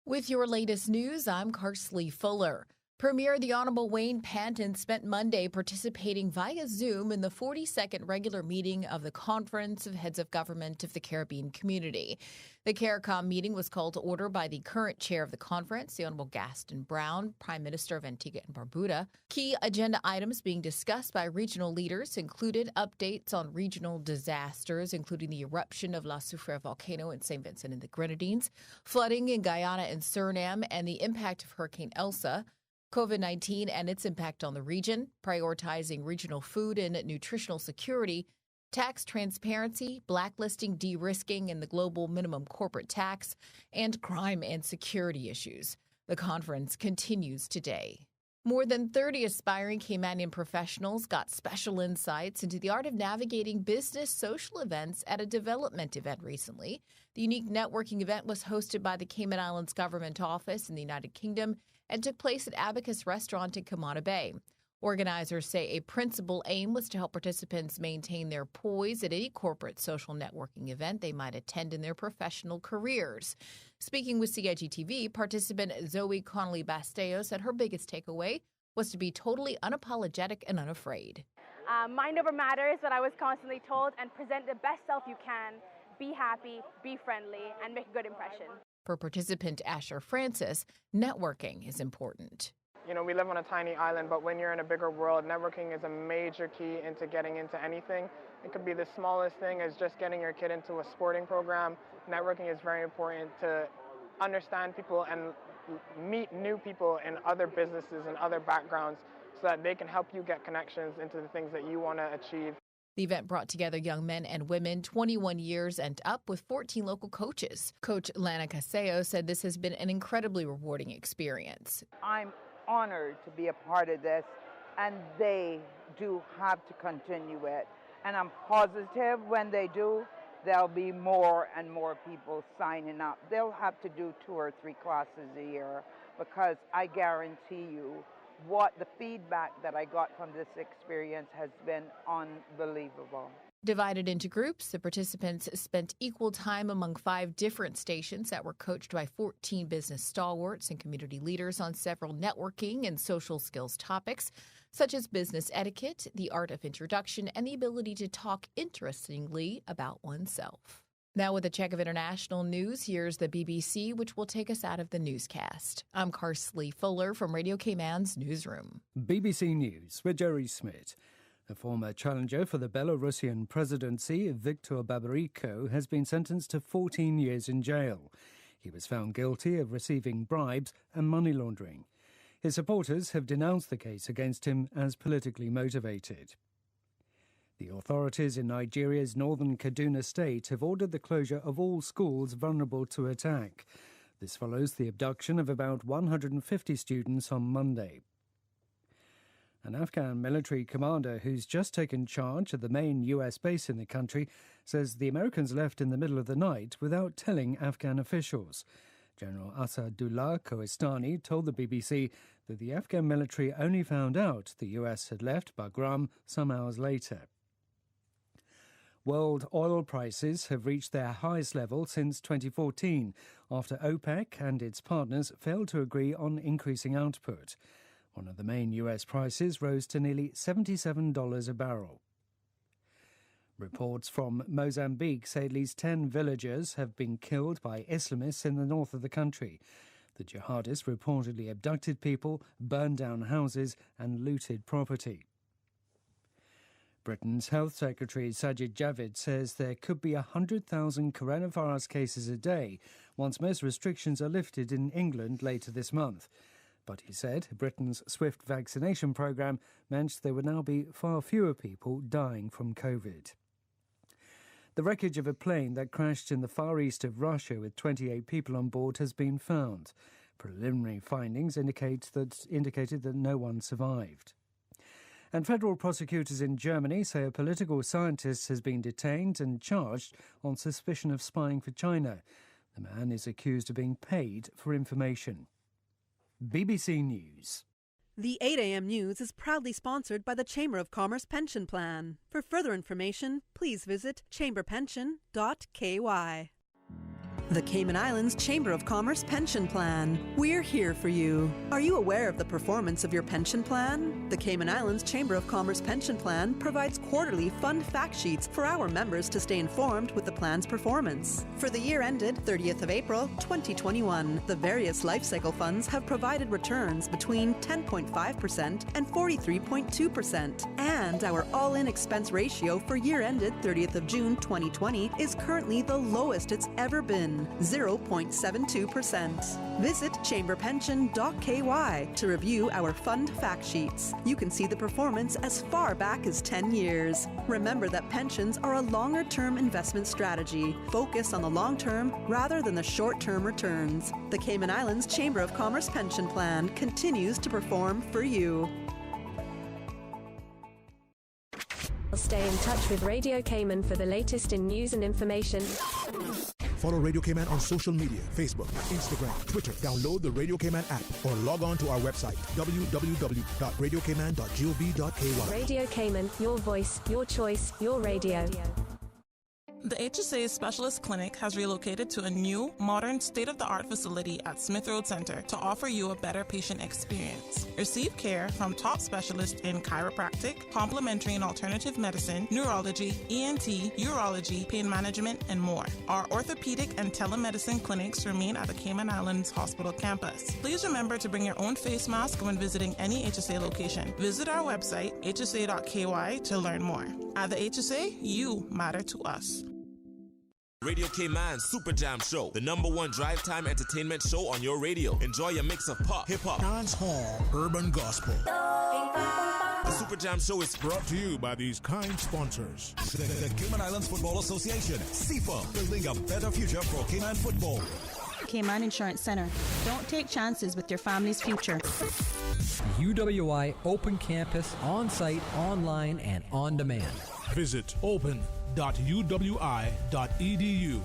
With your latest news, I'm Carsley Fuller. Premier the Honorable Wayne Panton spent Monday participating via Zoom in the 42nd regular meeting of the Conference of Heads of Government of the Caribbean Community. The CARICOM meeting was called to order by the current chair of the conference, the Honorable Gaston Brown, Prime Minister of Antigua and Barbuda. Key agenda items being discussed by regional leaders included updates on regional disasters, including the eruption of La Soufrière volcano in St. Vincent and the Grenadines, flooding in Guyana and Suriname, and the impact of Hurricane Elsa, COVID-19 and its impact on the region, prioritizing regional food and nutritional security, tax transparency, blacklisting, de-risking, and the global minimum corporate tax, and crime and security issues. The conference continues today. More than 30 aspiring Caymanian professionals got special insights into the art of navigating business social events at a development event recently. The unique networking event was hosted by the Cayman Islands Government Office in the United Kingdom and took place at Abacus Restaurant in Camana Bay. Organizers say a principal aim was to help participants maintain their poise at any corporate social networking event they might attend in their professional careers. Speaking with CIGTV, participant Zoe Connolly-Bastello said her biggest takeaway was to be totally unapologetic and unafraid. Mind over matter is what I was constantly told, and present the best self you can. Be happy, be friendly, and make a good impression. For participant Asher Francis, networking is important. You know, we live on a tiny island, but when you're in a bigger world, networking is a major key into getting into anything. It could be the smallest thing as just getting your kid into a sporting program. Networking is very important to understand people and meet new people in other businesses and other backgrounds so that they can help you get connections into the things that you want to achieve. The event brought together young men and women 21 years and up with 14 local coaches. Coach Lana Caseo said this has been an incredibly rewarding experience. I'm honored to be a part of this, and they do have to continue it. And I'm positive when they do, there'll be more and more people signing up. They'll have to do 2 or 3 classes a year, because I guarantee you what the feedback that I got from this experience has been unbelievable. Divided into groups, the participants spent equal time among 5 different stations that were coached by 14 business stalwarts and community leaders on several networking and social skills topics, such as business etiquette, the art of introduction, and the ability to talk interestingly about oneself. Now with a check of international news, here's the BBC, which will take us out of the newscast. I'm Carsley Fuller from Radio Cayman's newsroom. BBC News with Jerry Smith. The former challenger for the Belarusian presidency, Viktor Babariko, has been sentenced to 14 years in jail. He was found guilty of receiving bribes and money laundering. His supporters have denounced the case against him as politically motivated. The authorities in Nigeria's northern Kaduna state have ordered the closure of all schools vulnerable to attack. This follows the abduction of about 150 students on Monday. An Afghan military commander who's just taken charge of the main US base in the country says the Americans left in the middle of the night without telling Afghan officials. General Asadullah Koistani told the BBC that the Afghan military only found out the US had left Bagram some hours later. World oil prices have reached their highest level since 2014, after OPEC and its partners failed to agree on increasing output. One of the main US prices rose to nearly $77 a barrel. Reports from Mozambique say at least 10 villagers have been killed by Islamists in the north of the country. The jihadists reportedly abducted people, burned down houses and looted property. Britain's Health Secretary Sajid Javid says there could be 100,000 coronavirus cases a day once most restrictions are lifted in England later this month. But he said Britain's swift vaccination programme meant there would now be far fewer people dying from COVID. The wreckage of a plane that crashed in the far east of Russia with 28 people on board has been found. Preliminary findings indicated that no one survived. And federal prosecutors in Germany say a political scientist has been detained and charged on suspicion of spying for China. The man is accused of being paid for information. BBC News. The 8 a.m. news is proudly sponsored by the Chamber of Commerce Pension Plan. For further information, please visit chamberpension.ky. The Cayman Islands Chamber of Commerce Pension Plan. We're here for you. Are you aware of the performance of your pension plan? The Cayman Islands Chamber of Commerce Pension Plan provides quarterly fund fact sheets for our members to stay informed with the plan's performance. For the year ended 30th of April, 2021, the various life cycle funds have provided returns between 10.5% and 43.2%. And our all-in expense ratio for year ended 30th of June, 2020 is currently the lowest it's ever been. 0.72%. Visit chamberpension.ky to review our fund fact sheets. You can see the performance as far back as 10 years. Remember that pensions are a longer-term investment strategy. Focus on the long term rather than the short-term returns. The Cayman Islands Chamber of Commerce Pension Plan continues to perform for you. Stay in touch with Radio Cayman for the latest in news and information. Follow Radio Cayman on social media, Facebook, Instagram, Twitter. Download the Radio Cayman app or log on to our website, www.radiocayman.gov.ky. Radio Cayman, your voice, your choice, your radio. The HSA Specialist Clinic has relocated to a new, modern, state-of-the-art facility at Smith Road Center to offer you a better patient experience. Receive care from top specialists in chiropractic, complementary and alternative medicine, neurology, ENT, urology, pain management, and more. Our orthopedic and telemedicine clinics remain at the Cayman Islands Hospital campus. Please remember to bring your own face mask when visiting any HSA location. Visit our website, hsa.ky, to learn more. At the HSA, you matter to us. Radio Cayman Super Jam Show, the #1 drive time entertainment show on your radio. Enjoy a mix of pop, hip-hop, dancehall, urban gospel. The Super Jam Show is brought to you by these kind sponsors. The Cayman Islands Football Association, CIFA, building a better future for Cayman football. Cayman Insurance Center. Don't take chances with your family's future. UWI Open Campus, on-site, online, and on demand. Visit open.uwi.edu.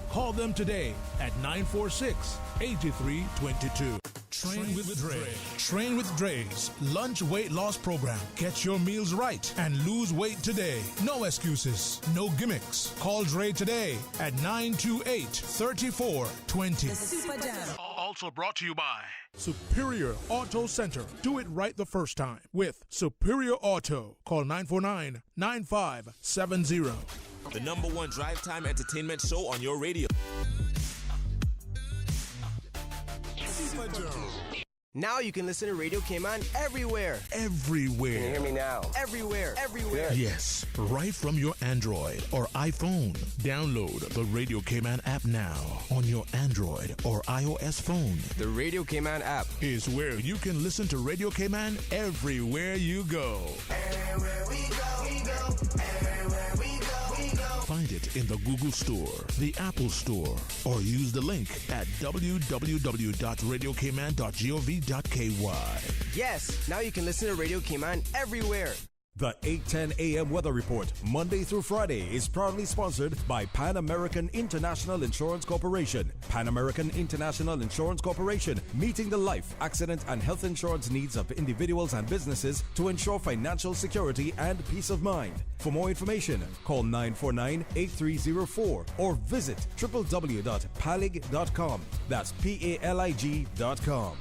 Call them today at 946-8322. Train with Dre. Train with Dre's lunch weight loss program. Get your meals right and lose weight today. No excuses, no gimmicks. Call Dre today at 928-3420. Also brought to you by Superior Auto Center. Do it right the first time with Superior Auto. Call 949-9570. The #1 drive time entertainment show on your radio. Now you can listen to Radio Cayman everywhere. Everywhere. Can you hear me now? Everywhere. Everywhere. Yes, right from your Android or iPhone. Download the Radio Cayman app now on your Android or iOS phone. The Radio Cayman app is where you can listen to Radio Cayman everywhere you go. Everywhere we go, we go. Everywhere we go, we go. Find it in the Google Store, the Apple Store, or use the link at www.radiocayman.gov.ky. Yes, now you can listen to Radio Cayman everywhere. The 8:10 a.m. weather report, Monday through Friday, is proudly sponsored by Pan American International Insurance Corporation. Pan American International Insurance Corporation, meeting the life, accident, and health insurance needs of individuals and businesses to ensure financial security and peace of mind. For more information, call 949-8304 or visit www.palig.com. That's PALIG.com.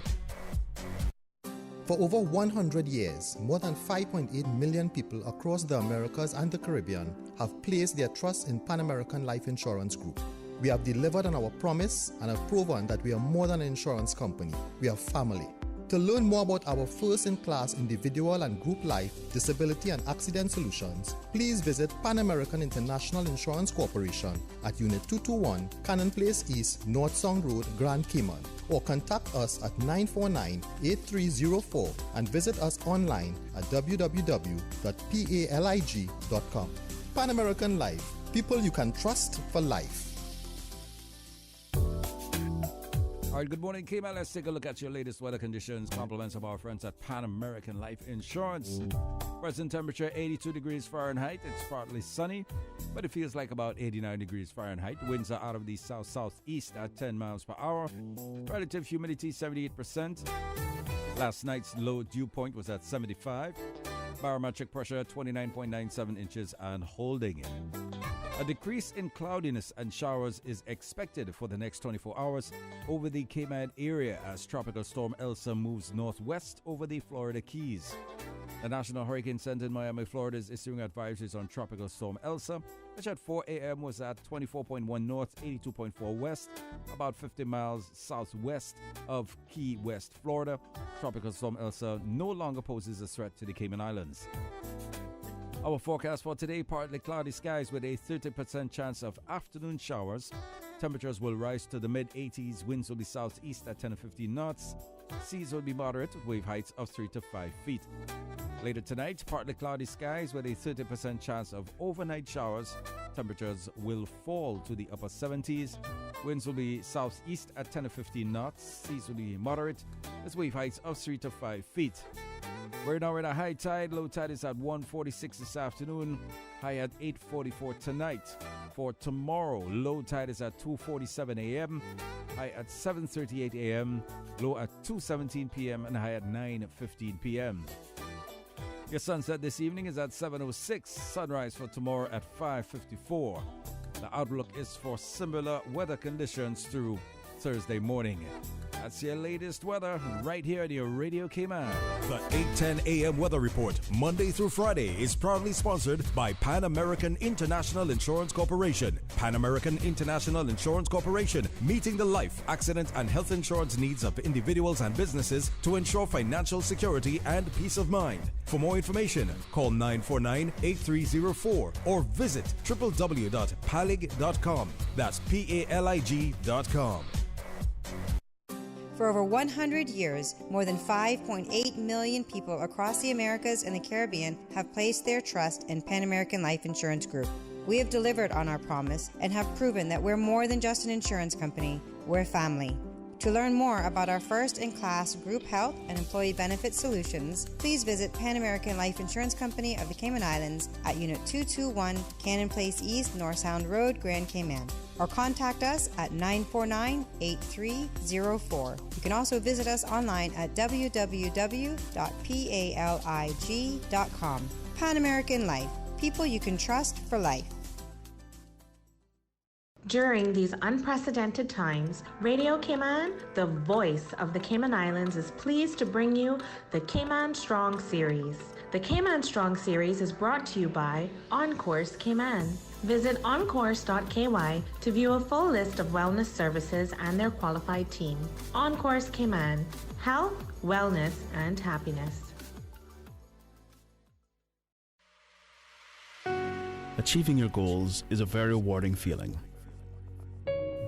For over 100 years, more than 5.8 million people across the Americas and the Caribbean have placed their trust in Pan American Life Insurance Group. We have delivered on our promise and have proven that we are more than an insurance company. We are family. To learn more about our first-in-class individual and group life, disability and accident solutions, please visit Pan American International Insurance Corporation at Unit 221, Cannon Place East, North Sound Road, Grand Cayman, or contact us at 949-8304 and visit us online at www.palig.com. Pan American Life, people you can trust for life. All right, good morning, Cayman. Let's take a look at your latest weather conditions. Compliments of our friends at Pan American Life Insurance. Present temperature 82 degrees Fahrenheit. It's partly sunny, but it feels like about 89 degrees Fahrenheit. Winds are out of the south-southeast at 10 miles per hour. Relative humidity 78%. Last night's low dew point was at 75. Barometric pressure 29.97 inches and holding. A decrease in cloudiness and showers is expected for the next 24 hours over the Cayman area as Tropical Storm Elsa moves northwest over the Florida Keys. The National Hurricane Center in Miami, Florida is issuing advisories on Tropical Storm Elsa, which at 4 a.m. was at 24.1 north, 82.4 west, about 50 miles southwest of Key West, Florida. Tropical Storm Elsa no longer poses a threat to the Cayman Islands. Our forecast for today, partly cloudy skies with a 30% chance of afternoon showers. Temperatures will rise to the mid-80s. Winds will be southeast at 10 to 15 knots. Seas will be moderate with wave heights of 3 to 5 feet. Later tonight, partly cloudy skies with a 30% chance of overnight showers. Temperatures will fall to the upper 70s. Winds will be southeast at 10 to 15 knots. Seas will be moderate with wave heights of 3 to 5 feet. We're now in a high tide. Low tide is at 1:46 this afternoon. High at 8:44 tonight. For tomorrow, low tide is at 2:47 a.m. High at 7:38 a.m. Low at 2:17 p.m. and high at 9:15 p.m. Your sunset this evening is at 7:06. Sunrise for tomorrow at 5:54. The outlook is for similar weather conditions through Thursday morning. That's your latest weather right here at your Radio Cayman. The 8:10 a.m. weather report, Monday through Friday, is proudly sponsored by Pan American International Insurance Corporation. Pan American International Insurance Corporation, meeting the life, accident, and health insurance needs of individuals and businesses to ensure financial security and peace of mind. For more information, call 949-8304 or visit www.palig.com. That's PALIG.com. For over 100 years, more than 5.8 million people across the Americas and the Caribbean have placed their trust in Pan American Life Insurance Group. We have delivered on our promise and have proven that we're more than just an insurance company, we're family. To learn more about our first-in-class group health and employee benefit solutions, please visit Pan American Life Insurance Company of the Cayman Islands at Unit 221, Cannon Place East, North Sound Road, Grand Cayman, or contact us at 949-8304. You can also visit us online at www.palig.com. Pan American Life, people you can trust for life. During these unprecedented times, Radio Cayman, the voice of the Cayman Islands, is pleased to bring you the Cayman Strong Series. The Cayman Strong Series is brought to you by OnCourse Cayman. Visit oncourse.ky to view a full list of wellness services and their qualified team. OnCourse Cayman, health, wellness, and happiness. Achieving your goals is a very rewarding feeling,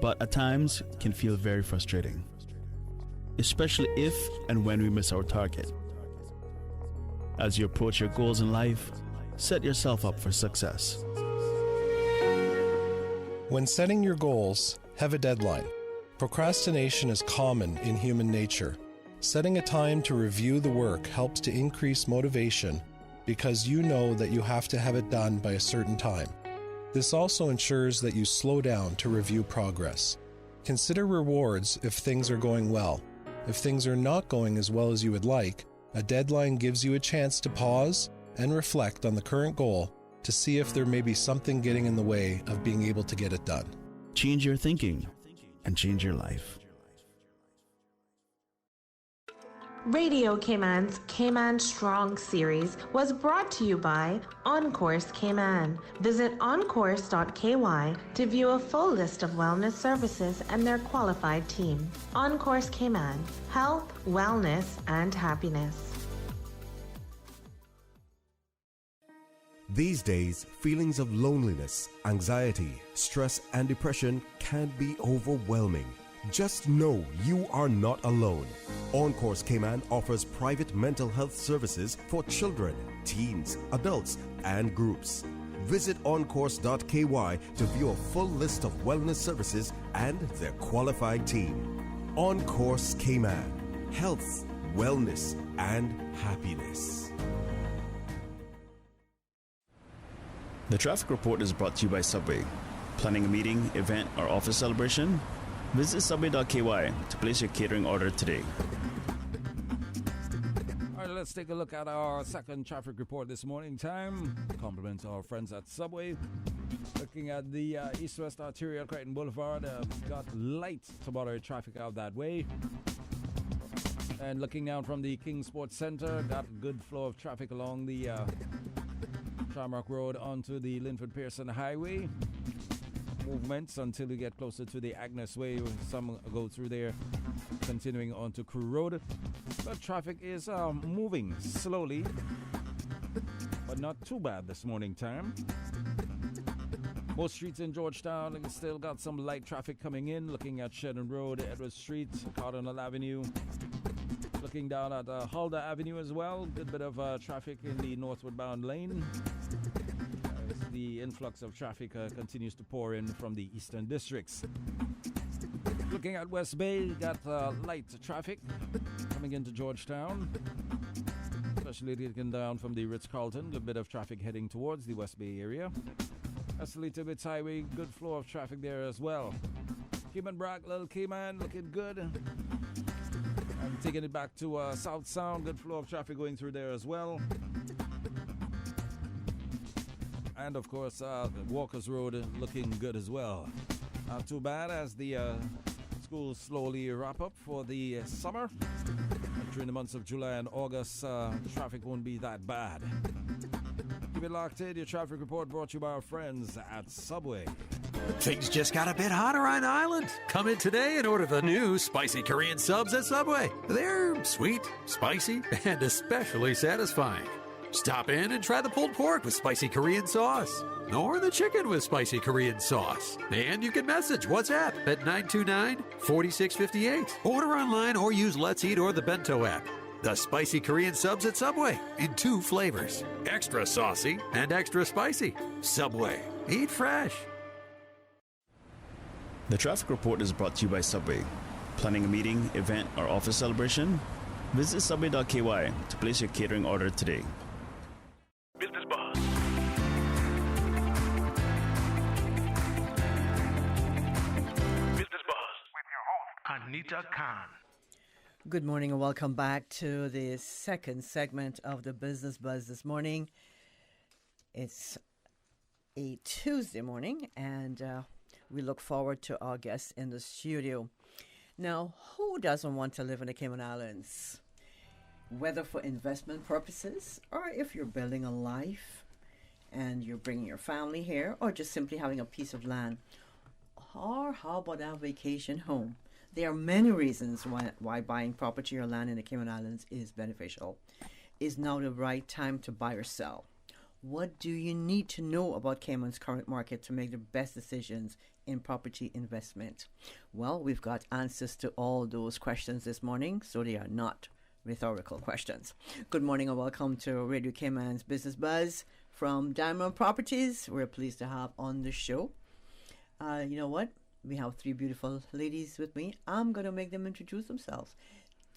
but at times can feel very frustrating, especially if and when we miss our target. As you approach your goals in life, set yourself up for success. When setting your goals, have a deadline. Procrastination is common in human nature. Setting a time to review the work helps to increase motivation because you know that you have to have it done by a certain time. This also ensures that you slow down to review progress. Consider rewards if things are going well. If things are not going as well as you would like, a deadline gives you a chance to pause and reflect on the current goal to see if there may be something getting in the way of being able to get it done. Change your thinking and change your life. Radio Cayman's Cayman Strong Series was brought to you by OnCourse Cayman. Visit oncourse.ky to view a full list of wellness services and their qualified team. OnCourse Cayman, health, wellness, and happiness. These days, feelings of loneliness, anxiety, stress, and depression can be overwhelming. Just know you are not alone. OnCourse Cayman offers private mental health services for children, teens, adults, and groups. Visit oncourse.ky to view a full list of wellness services and their qualified team. On Course Cayman. Health, wellness, and happiness. The traffic report is brought to you by Subway. Planning a meeting, event, or office celebration? Visit subway.ky to place your catering order today. All right, let's take a look at our second traffic report this morning time. Compliments our friends at Subway. Looking at the east-west arterial Creighton Boulevard, got light to moderate traffic out that way. And looking down from the King Sports Center, got a good flow of traffic along the Shamrock Road onto the Linford Pearson Highway. Movements until you get closer to the Agnes Way. Some go through there, continuing on to Crew Road. But traffic is moving slowly, but not too bad this morning time. Most streets in Georgetown still got some light traffic coming in. Looking at Shedden Road, Edward Street, Cardinal Avenue. Looking down at Huldah Avenue as well. Good bit of traffic in the northward bound lane. As the influx of traffic continues to pour in from the eastern districts. Looking at West Bay, got light traffic coming into Georgetown. Especially looking down from the Ritz-Carlton. Good bit of traffic heading towards the West Bay area. That's the Little Bits Highway, good flow of traffic there as well. Cayman Brack, Little Cayman, looking good. And taking it back to South Sound, good flow of traffic going through there as well. And of course, Walker's Road looking good as well. Not too bad as the schools slowly wrap up for the summer. During the months of July and August, traffic won't be that bad. Keep it locked in. Your traffic report brought to you by our friends at Subway. Things just got a bit hotter on the island. Come in today and order the new spicy Korean subs at Subway. They're sweet, spicy, and especially satisfying. Stop in and try the pulled pork with spicy Korean sauce, or the chicken with spicy Korean sauce. And you can message WhatsApp at 929-4658. Order online or use Let's Eat or the Bento app. The spicy Korean subs at Subway in 2 flavors. Extra saucy and extra spicy. Subway. Eat fresh. The traffic report is brought to you by Subway. Planning a meeting, event, or office celebration? Visit subway.ky to place your catering order today. Business Buzz. Business Buzz with your host, Anita Khan. Good morning and welcome back to the second segment of the Business Buzz this morning. It's a Tuesday morning and we look forward to our guests in the studio. Now, who doesn't want to live in the Cayman Islands? Whether for investment purposes or if you're building a life and you're bringing your family here or just simply having a piece of land. Or how about a vacation home? There are many reasons why buying property or land in the Cayman Islands is beneficial. Is now the right time to buy or sell? What do you need to know about Cayman's current market to make the best decisions in property investment? Well, we've got answers to all those questions this morning, so they are not rhetorical questions. Good morning and welcome to Radio Cayman's Business Buzz from Diamond Properties. We're pleased to have on the show. You know what? We have 3 beautiful ladies with me. I'm going to make them introduce themselves.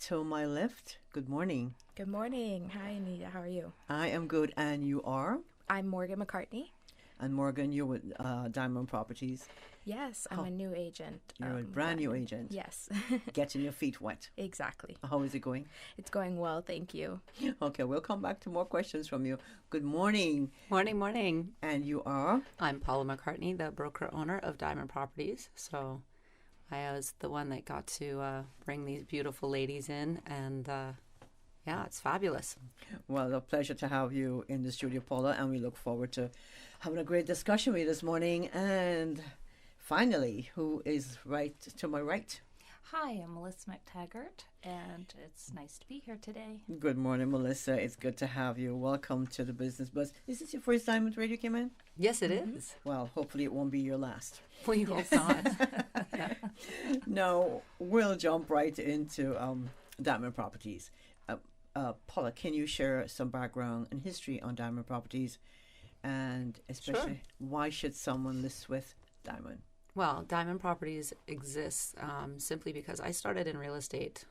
To my left, good morning. Good morning. Hi, Anita. How are you? I am good. And you are? I'm Morgan McCartney. And Morgan, you're with Diamond Properties. Yes, I'm a new agent. You're a brand new agent. Yes. Getting your feet wet. Exactly. How is it going? It's going well, thank you. Okay, we'll come back to more questions from you. Good morning. Morning. And you are? I'm Paula McCartney, the broker-owner of Diamond Properties. So I was the one that got to bring these beautiful ladies in, and yeah, it's fabulous. Well, a pleasure to have you in the studio, Paula, and we look forward to having a great discussion with you this morning. And finally, who is right to my right? Hi, I'm Melissa McTaggart, and it's nice to be here today. Good morning, Melissa. It's good to have you. Welcome to the Business Buzz. Is this your first time with Radio Cayman? Yes, it is. Well, hopefully it won't be your last. We hope not. No, we'll jump right into Diamond Properties. Paula, can you share some background and history on Diamond Properties and especially why should someone list with Diamond? Well, Diamond Properties exists simply because I started in real estate,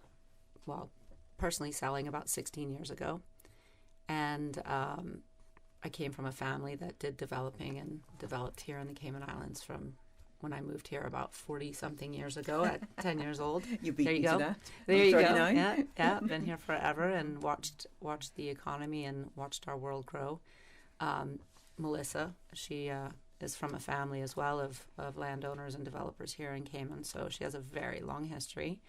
personally selling about 16 years ago. And I came from a family that did developing and developed here in the Cayman Islands from when I moved here about 40-something years ago at 10 years old. You beat there you me go. to that. There you 39. go. Yeah, been here forever and watched the economy and watched our world grow. Melissa, she is from a family as well of landowners and developers here in Cayman, so she has a very long history.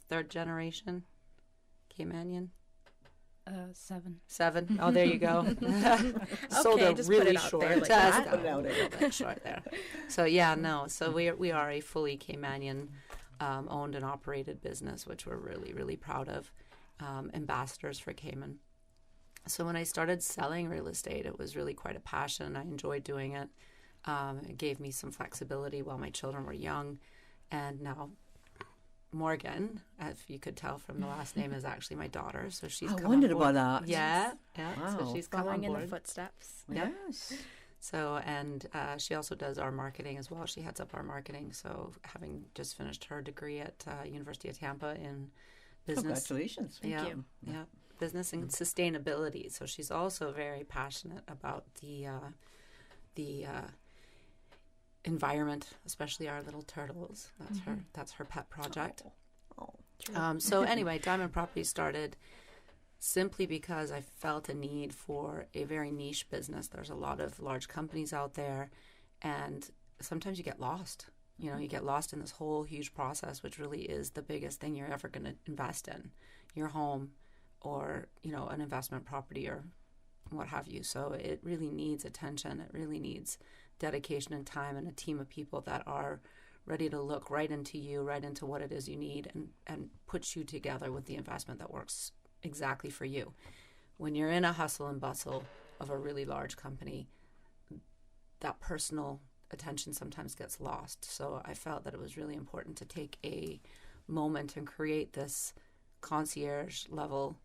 Third generation Caymanian. 7. Oh, there you go. Sold okay, a just really put it out short. there like Just that. got a little bit short there. So So we are a fully Caymanian owned and operated business, which we're really, really proud of. Ambassadors for Cayman. So when I started selling real estate, it was really quite a passion. I enjoyed doing it. It gave me some flexibility while my children were young, and now Morgan, if you could tell from the last name, is actually my daughter. So she's. I wondered about that. Yeah. Wow. So she's come Following on board. in the footsteps. Yes. So, and she also does our marketing as well. She heads up our marketing. So, having just finished her degree at University of Tampa in business. Congratulations. Thank you. Yeah, business and sustainability. So she's also very passionate about the environment, especially our little turtles. That's her pet project. So anyway, Diamond Properties started simply because I felt a need for a very niche business. There's a lot of large companies out there, and sometimes you get lost. You know, you get lost in this whole huge process, which really is the biggest thing you're ever going to invest in, your home or, an investment property or what have you. So it really needs attention. It really needs dedication and time and a team of people that are ready to look right into you, right into what it is you need, and put you together with the investment that works exactly for you. When you're in a hustle and bustle of a really large company, that personal attention sometimes gets lost. So I felt that it was really important to take a moment and create this concierge level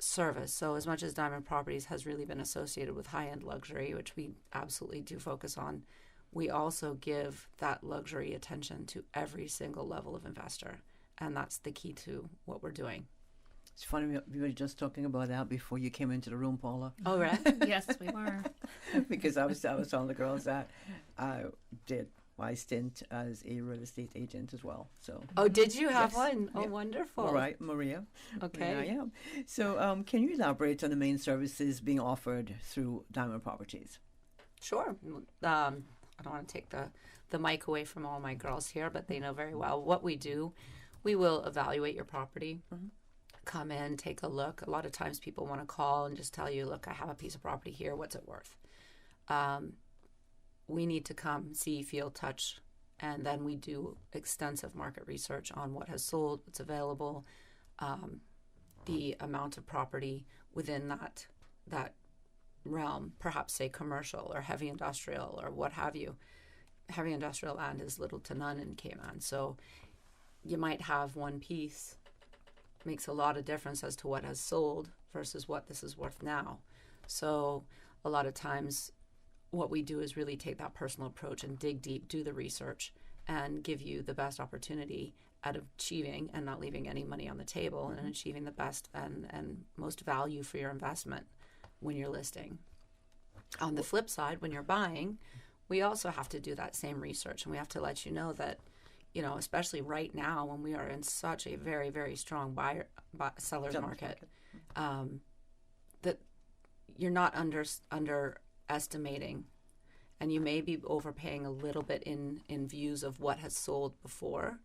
service. So as much as Diamond Properties has really been associated with high-end luxury, which we absolutely do focus on, we also give that luxury attention to every single level of investor. And that's the key to what we're doing. It's funny, we were just talking about that before you came into the room, Paula. Oh, right? Yes, we were. Because I was telling the girls that I did my stint as a real estate agent as well. So. Oh, did you have Yes. one? Oh, Yeah. All All right, Maria. Okay. Yeah, I am. So can you elaborate on the main services being offered through Diamond Properties? Sure. I don't want to take the mic away from all my girls here, but they know very well what we do. We will evaluate your property. Mm-hmm. Come in, take a look. A lot of times people want to call and just tell you, look, I have a piece of property here. What's it worth? We need to come, see, feel, touch, and then we do extensive market research on what has sold, what's available, the amount of property within that realm, perhaps say commercial or heavy industrial or what have you. Heavy industrial land is little to none in Cayman. So you might have one piece. Makes a lot of difference as to what has sold versus what this is worth now. So a lot of times what we do is really take that personal approach and dig deep, do the research, and give you the best opportunity at achieving and not leaving any money on the table and achieving the best and most value for your investment when you're listing. On the flip side, when you're buying, we also have to do that same research, and we have to let you know that, especially right now when we are in such a very, very strong seller's market, that you're not underestimating, and you may be overpaying a little bit in views of what has sold before,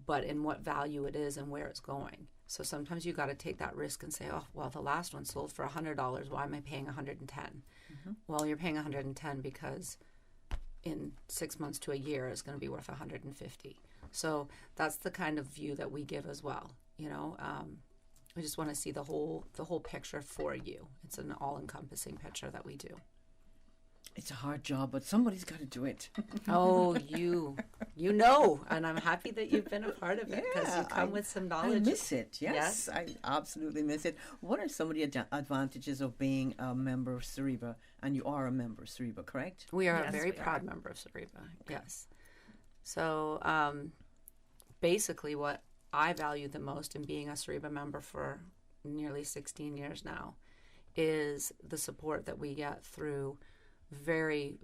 but in what value it is and where it's going. So sometimes you got to take that risk and say, oh, well, the last one sold for $100. Why am I paying $110? Mm-hmm. Well, you're paying $110 because in 6 months to a year is going to be worth $150. So that's the kind of view that we give as well. We just want to see the whole picture for you. It's an all-encompassing picture that we do. It's a hard job, but somebody's got to do it. Oh, you know, and I'm happy that you've been a part of it because you come with some knowledge. I miss it, yes. I absolutely miss it. What are some of the advantages of being a member of Cereba? And you are a member of Cereba, correct? We are a very proud member of Cereba, yes. So basically what I value the most in being a Cereba member for nearly 16 years now is the support that we get through very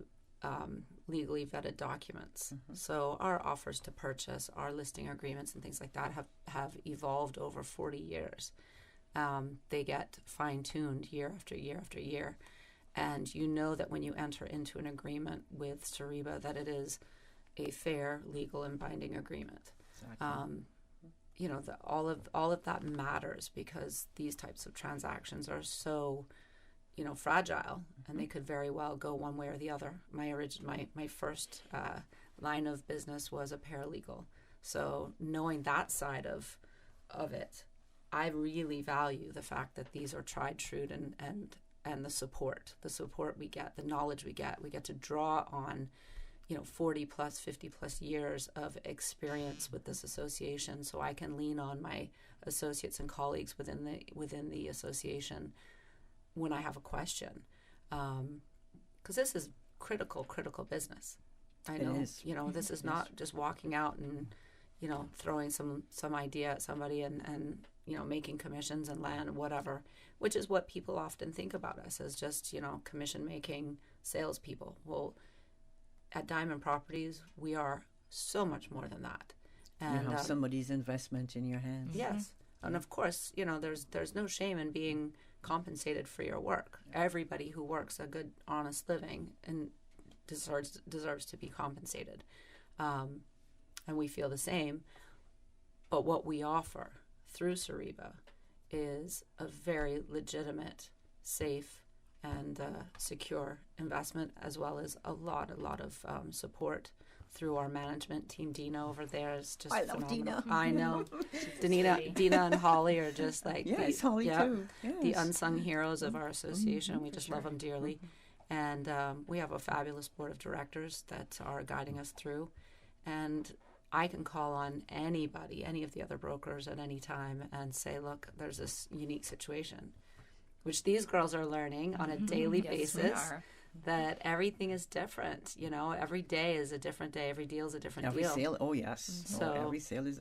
legally vetted documents. So our offers to purchase, our listing agreements and things like that have evolved over 40 years. They get fine-tuned year after year after year. And you know that when you enter into an agreement with Cereba that it is a fair, legal, and binding agreement. Exactly. You know, all of that matters because these types of transactions are so, you know, fragile, and they could very well go one way or the other. My first line of business was a paralegal, so knowing that side of it, I really value the fact that these are tried, true, and the support we get, the knowledge we get to draw on, you know, 40 plus, 50 plus years of experience with this association, so I can lean on my associates and colleagues within the association when I have a question, because this is critical business. I know, you know, this is not just walking out and, you know, throwing some idea at somebody and you know, making commissions and land, whatever, which is what people often think about us as, just, you know, commission-making salespeople. Well, at Diamond Properties, we are so much more than that. And you have somebody's investment in your hands. Yes. And of course, you know, there's no shame in being compensated for your work. Everybody who works a good, honest living and deserves to be compensated. And we feel the same. But what we offer through Cereba is a very legitimate, safe, and secure investment, as well as a lot of support through our management team. Dina over there is just phenomenal. Dina. I know. Dina and Holly are just like Holly too. Yes. The unsung heroes of our association. We just love them dearly. And we have a fabulous board of directors that are guiding us through. And I can call on anybody, any of the other brokers at any time and say, look, there's this unique situation, which these girls are learning on a daily basis, that everything is different. You know, every day is a different day. Every deal is a different deal. Every sale, oh yes. So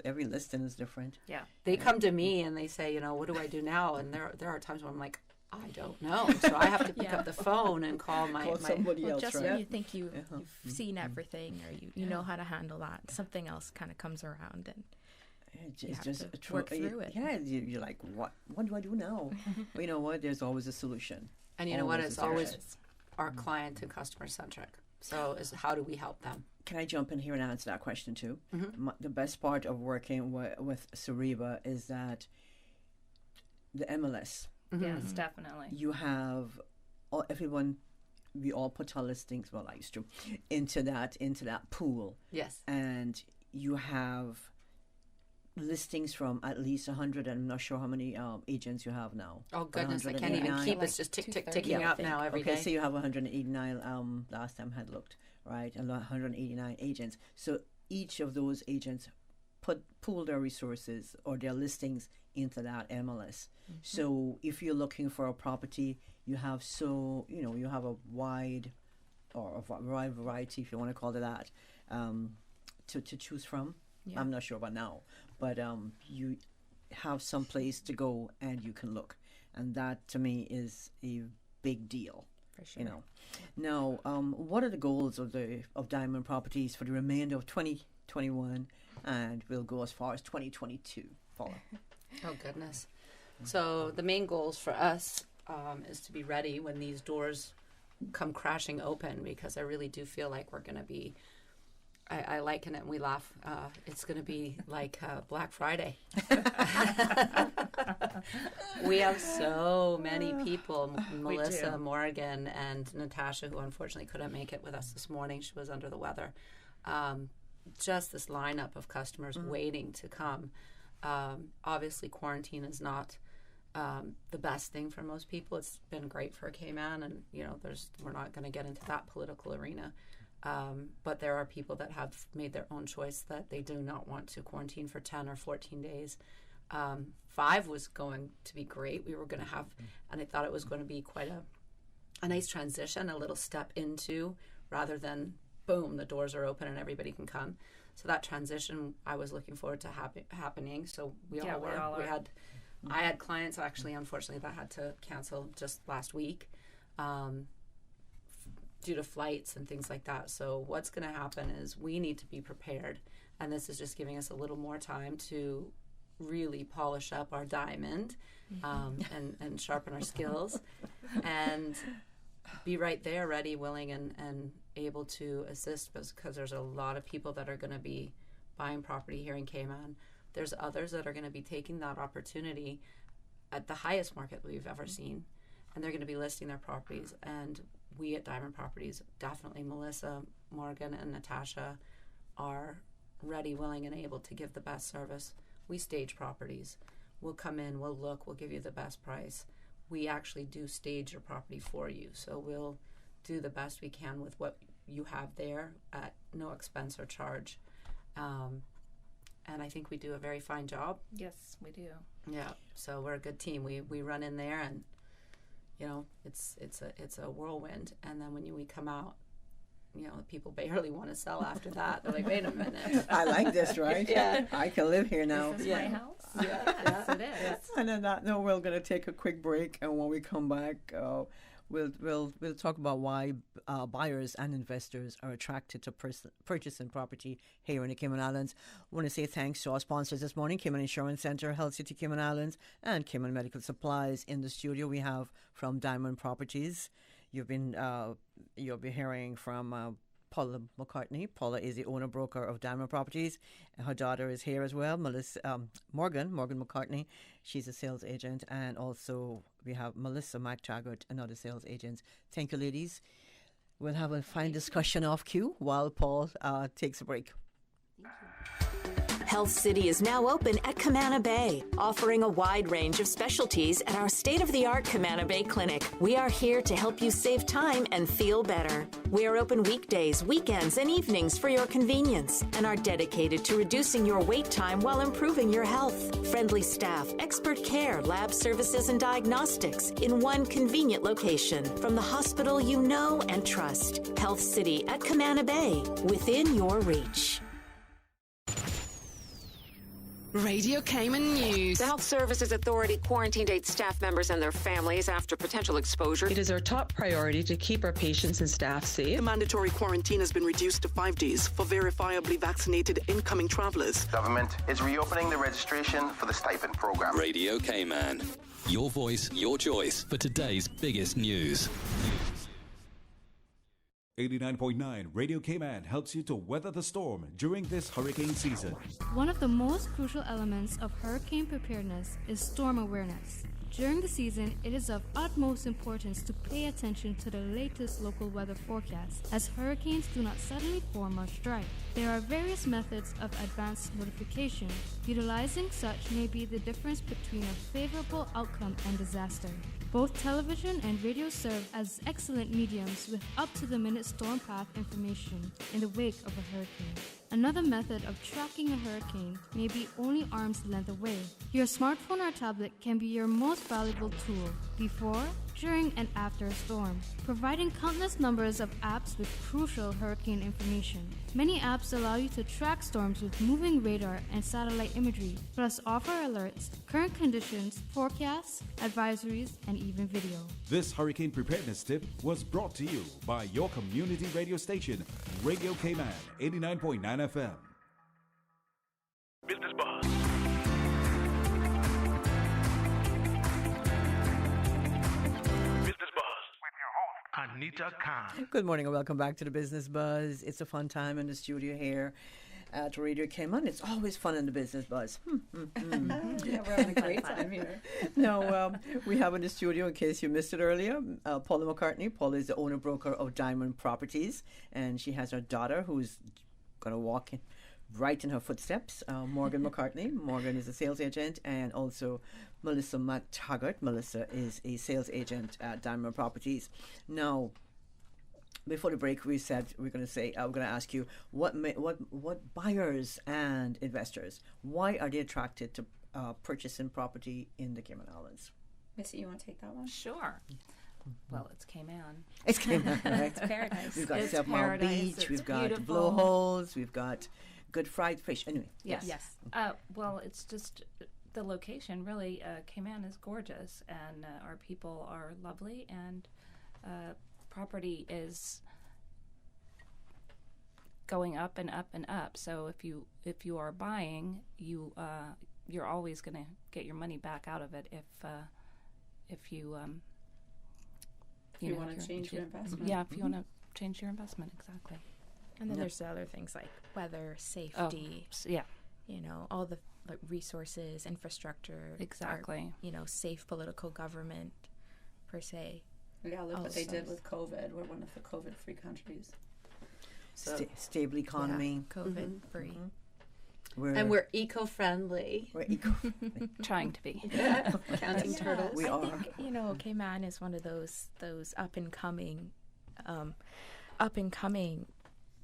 every listing is different. Yeah. They come to me and they say, you know, what do I do now? And there are times when I'm like, I don't know. So I have to pick up the phone and call somebody else. Just when you think you've seen everything, or you know how to handle that, something else kind of comes around and it's just work through it. Yeah, you're like, what do I do now? Well, you know what? There's always a solution. And you know what? It's always our client and customer centric. So is how do we help them? Can I jump in here and answer that question too? The best part of working with Cereba is that the MLS. Yes, definitely. You have everyone. We all put our listings. Well, I used to into that pool. Yes, and you have listings from at least 100. I'm not sure how many agents you have now. Oh goodness, I can't even keep. It's just ticking out now every day. Okay, so you have 189. Last time I had looked, right, 189 agents. So each of those agents pool their resources or their listings into that MLS. So if you're looking for a property, you have a wide variety, if you want to call it that, to choose from. Yeah. I'm not sure about now, but you have some place to go and you can look, and that to me is a big deal. For sure. You know. Now, what are the goals of Diamond Properties for the remainder of 2021, and we'll go as far as 2022? Paula. Oh goodness! So the main goals for us is to be ready when these doors come crashing open, because I really do feel like we're going to be. I liken it and we laugh. It's going to be like Black Friday. We have so many people. Melissa, Morgan, and Natasha, who unfortunately couldn't make it with us this morning. She was under the weather. Just this lineup of customers waiting to come. Obviously, quarantine is not the best thing for most people. It's been great for Cayman, and we're not going to get into that political arena. But there are people that have made their own choice that they do not want to quarantine for 10 or 14 days. 5 was going to be great. We were going to have, and I thought it was going to be quite a nice transition, a little step into, rather than boom, the doors are open and everybody can come. So that transition, I was looking forward to happening. So we all were. I had clients actually, unfortunately, that had to cancel just last week due to flights and things like that. So what's going to happen is we need to be prepared, and this is just giving us a little more time to really polish up our diamond and sharpen our skills and be right there, ready, willing, and able to assist, because there's a lot of people that are going to be buying property here in Cayman. There's others that are going to be taking that opportunity at the highest market we've ever seen, and they're going to be listing their properties. And we at Diamond Properties, definitely Melissa, Morgan, and Natasha are ready, willing, and able to give the best service. We stage properties. We'll come in, we'll look, we'll give you the best price. We actually do stage your property for you. So we'll do the best we can with what you have there at no expense or charge. And I think we do a very fine job. Yes, we do. Yeah, so we're a good team. We run in there, and it's a whirlwind. And then when we come out, people barely want to sell after that. They're like, wait a minute. I like this, right? Yeah. I can live here now. This is my house. Yeah. Yes, it is. And on that note, we're going to take a quick break, and when we come back, we'll talk about why buyers and investors are attracted to purchasing property here in the Cayman Islands. I want to say thanks to our sponsors this morning: Cayman Insurance Center, Health City Cayman Islands, and Cayman Medical Supplies. In the studio, we have from Diamond Properties. You'll be hearing from Paula McCartney. Paula is the owner-broker of Diamond Properties. Her daughter is here as well, Morgan McCartney. She's a sales agent. And also we have Melissa McTaggart, another sales agent. Thank you, ladies. We'll have a fine discussion off cue while Paul takes a break. Health City is now open at Camana Bay, offering a wide range of specialties at our state-of-the-art Camana Bay Clinic. We are here to help you save time and feel better. We are open weekdays, weekends, and evenings for your convenience, and are dedicated to reducing your wait time while improving your health. Friendly staff, expert care, lab services, and diagnostics in one convenient location from the hospital you know and trust. Health City at Camana Bay, within your reach. Radio Cayman News. The Health Services Authority quarantined 8 staff members and their families after potential exposure. It is our top priority to keep our patients and staff safe. The mandatory quarantine has been reduced to 5 days for verifiably vaccinated incoming travelers. Government is reopening the registration for the stipend program. Radio Cayman. Your voice, your choice for today's biggest news. 89.9 Radio Cayman helps you to weather the storm during this hurricane season. One of the most crucial elements of hurricane preparedness is storm awareness. During the season, it is of utmost importance to pay attention to the latest local weather forecasts, as hurricanes do not suddenly form or strike. There are various methods of advanced notification. Utilizing such may be the difference between a favorable outcome and disaster. Both television and radio serve as excellent mediums with up-to-the-minute storm path information in the wake of a hurricane. Another method of tracking a hurricane may be only arm's length away. Your smartphone or tablet can be your most valuable tool before, during, and after a storm, providing countless numbers of apps with crucial hurricane information. Many apps allow you to track storms with moving radar and satellite imagery, plus offer alerts, current conditions, forecasts, advisories, and even video. This hurricane preparedness tip was brought to you by your community radio station, Radio Cayman 89.9 FM. Business Buzz. Business Buzz with your host, Anita Khan. Good morning and welcome back to the Business Buzz. It's a fun time in the studio here at Radio Cayman. It's always fun in the Business Buzz. Yeah, we're having a great time here. Now, we have in the studio, in case you missed it earlier, Paula McCartney. Paula is the owner-broker of Diamond Properties, and she has her daughter who's going to walk in right in her footsteps, Morgan McCartney. Morgan is a sales agent, and also Melissa McTaggart. Melissa is a sales agent at Diamond Properties. Now, before the break, we said we're going to ask you what buyers and investors, why are they attracted to purchasing property in the Cayman Islands? Missy, you want to take that one? Sure. Well, it's Cayman. It's Cayman, right? It's paradise. We've got it's 7 Mile paradise. Beach. We've got beautiful. blowholes. We've got good fried fish. Anyway, Yes. Well, it's just the location. Really, Cayman is gorgeous, and our people are lovely, and property is going up and up and up. So if you are buying, you're always going to get your money back out of it if you want to change your investment. Yeah, if you want to change your investment, exactly. And then there's the other things like weather, safety. Yeah. All the resources, infrastructure. Exactly. Our, safe political government, per se. Yeah, look what they did with COVID. We're one of the COVID-free countries. So, stable economy. Yeah, COVID-free. And we're eco-friendly. We're eco-friendly. Trying to be. Counting turtles. We are. I think, Cayman is one of those up and coming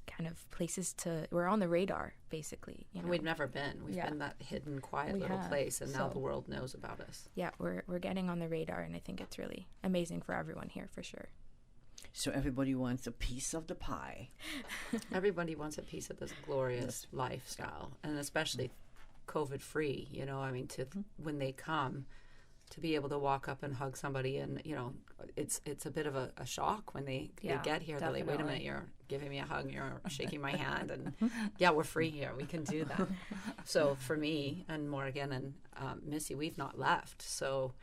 kind of places we're on the radar, basically. We've never been. We've been that hidden, quiet little place, and now the world knows about us. Yeah, we're getting on the radar, and I think it's really amazing for everyone here, for sure. So everybody wants a piece of the pie. Everybody wants a piece of this glorious lifestyle, and especially COVID-free. When they come, to be able to walk up and hug somebody, and it's a bit of a shock when they get here. Definitely. They're like, wait a minute, you're giving me a hug, you're shaking my hand, and we're free here. We can do that. So for me and Morgan and Missy, we've not left. So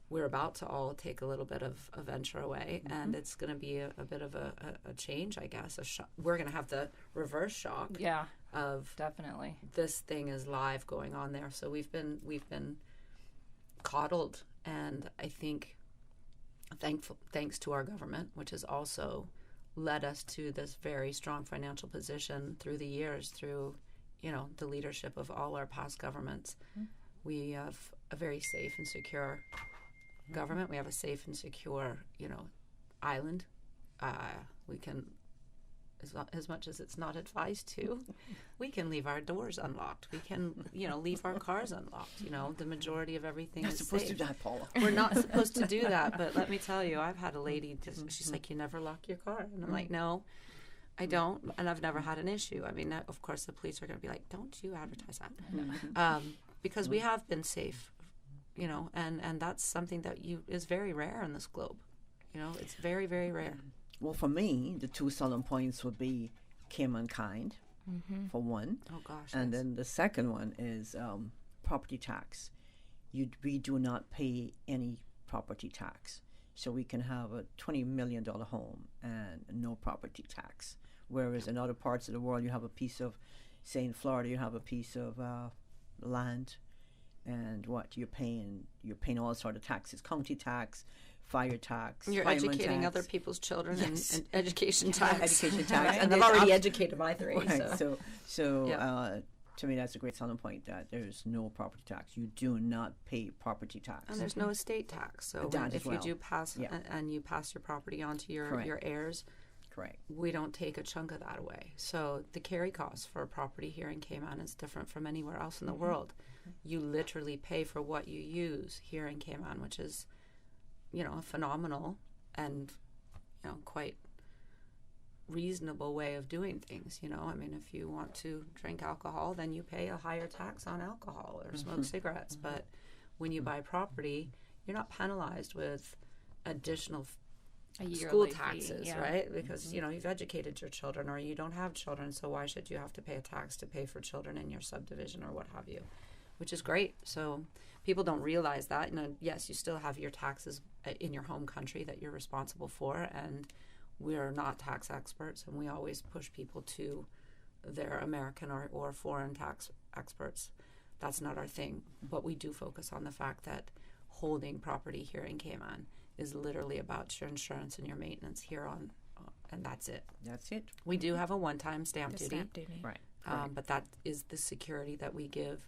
we're about to all take a little bit of a venture away, and it's going to be a bit of a change, I guess. We're going to have the reverse shock. Yeah, of definitely this thing is live going on there. So we've been coddled, and I think thanks to our government, which has also led us to this very strong financial position through the years, through the leadership of all our past governments. We have a very safe and secure government. We have a safe and secure island. We can, as much as it's not advised to, we can leave our doors unlocked. We can, leave our cars unlocked. The majority of everything is supposed safe. to do that, Paula. We're not supposed to do that, but let me tell you, I've had a lady, she's like, you never lock your car. And I'm like, no, I don't, and I've never had an issue. I mean, of course, the police are going to be like, don't you advertise that. Because we have been safe, and that's something that is very rare in this globe. It's very, very rare. Well, for me, the 2 selling points would be Cayman kind, for one. Oh, gosh. And then the second one is property tax. We do not pay any property tax. So we can have a $20 million home and no property tax. Whereas in other parts of the world, you have a piece of, say in Florida, you have a piece of land, and you're paying all sort of taxes, county tax, fire tax. You're educating other people's children and education tax. Education tax. And I've already educated my 3. Right. So to me, that's a great selling point, that there's no property tax. You do not pay property tax. And there's no estate tax. So if you do pass and you pass your property on to your heirs, correct, we don't take a chunk of that away. So the carry cost for a property here in Cayman is different from anywhere else in the world. You literally pay for what you use here in Cayman, which is, a phenomenal and, quite reasonable way of doing things. If you want to drink alcohol, then you pay a higher tax on alcohol or smoke cigarettes. But when you buy property, you're not penalized with additional school taxes, right? Because, you've educated your children, or you don't have children, so why should you have to pay a tax to pay for children in your subdivision or what have you? Which is great. So people don't realize that. Yes, you still have your taxes in your home country that you're responsible for, and we're not tax experts, and we always push people to their American or foreign tax experts. That's not our thing. But we do focus on the fact that holding property here in Cayman is literally about your insurance and your maintenance here on, and that's it. That's it. We do have a one-time stamp duty. Stamp duty. Right. But that is the security that we give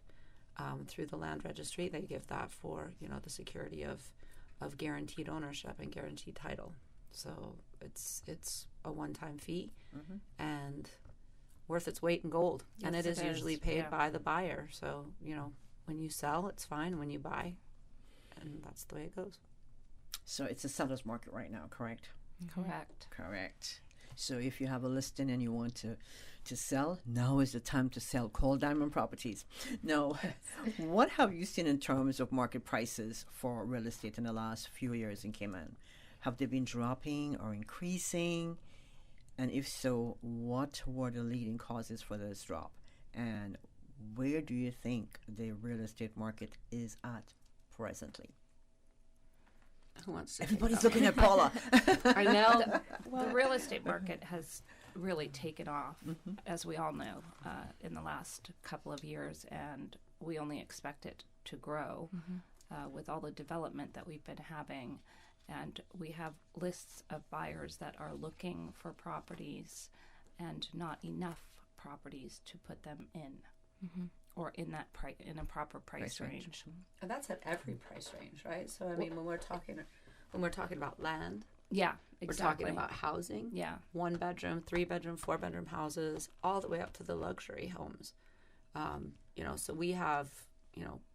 through the land registry. They give that for, the security of guaranteed ownership and guaranteed title. So it's a one-time fee and worth its weight in gold. Yes, and it is usually paid yeah. by the buyer. So, when you sell, it's fine. When you buy, and that's the way it goes. So it's a seller's market right now, correct? Correct. Correct. So if you have a listing and you want to sell, now is the time to sell. Call Diamond Properties. Now, what have you seen in terms of market prices for real estate in the last few years in Cayman? Have they been dropping or increasing? And if so, what were the leading causes for this drop? And where do you think the real estate market is at presently? Who wants to Everybody's looking at Paula. I know. The real estate market has really taken off, as we all know, in the last couple of years, and we only expect it to grow with all the development that we've been having. And we have lists of buyers that are looking for properties and not enough properties to put them in, or in that in a proper price range. And that's at every price range, right? So I mean, when we're talking about land, yeah, exactly. We're talking about housing, 1 bedroom, 3 bedroom, 4 bedroom houses, all the way up to the luxury homes. So we have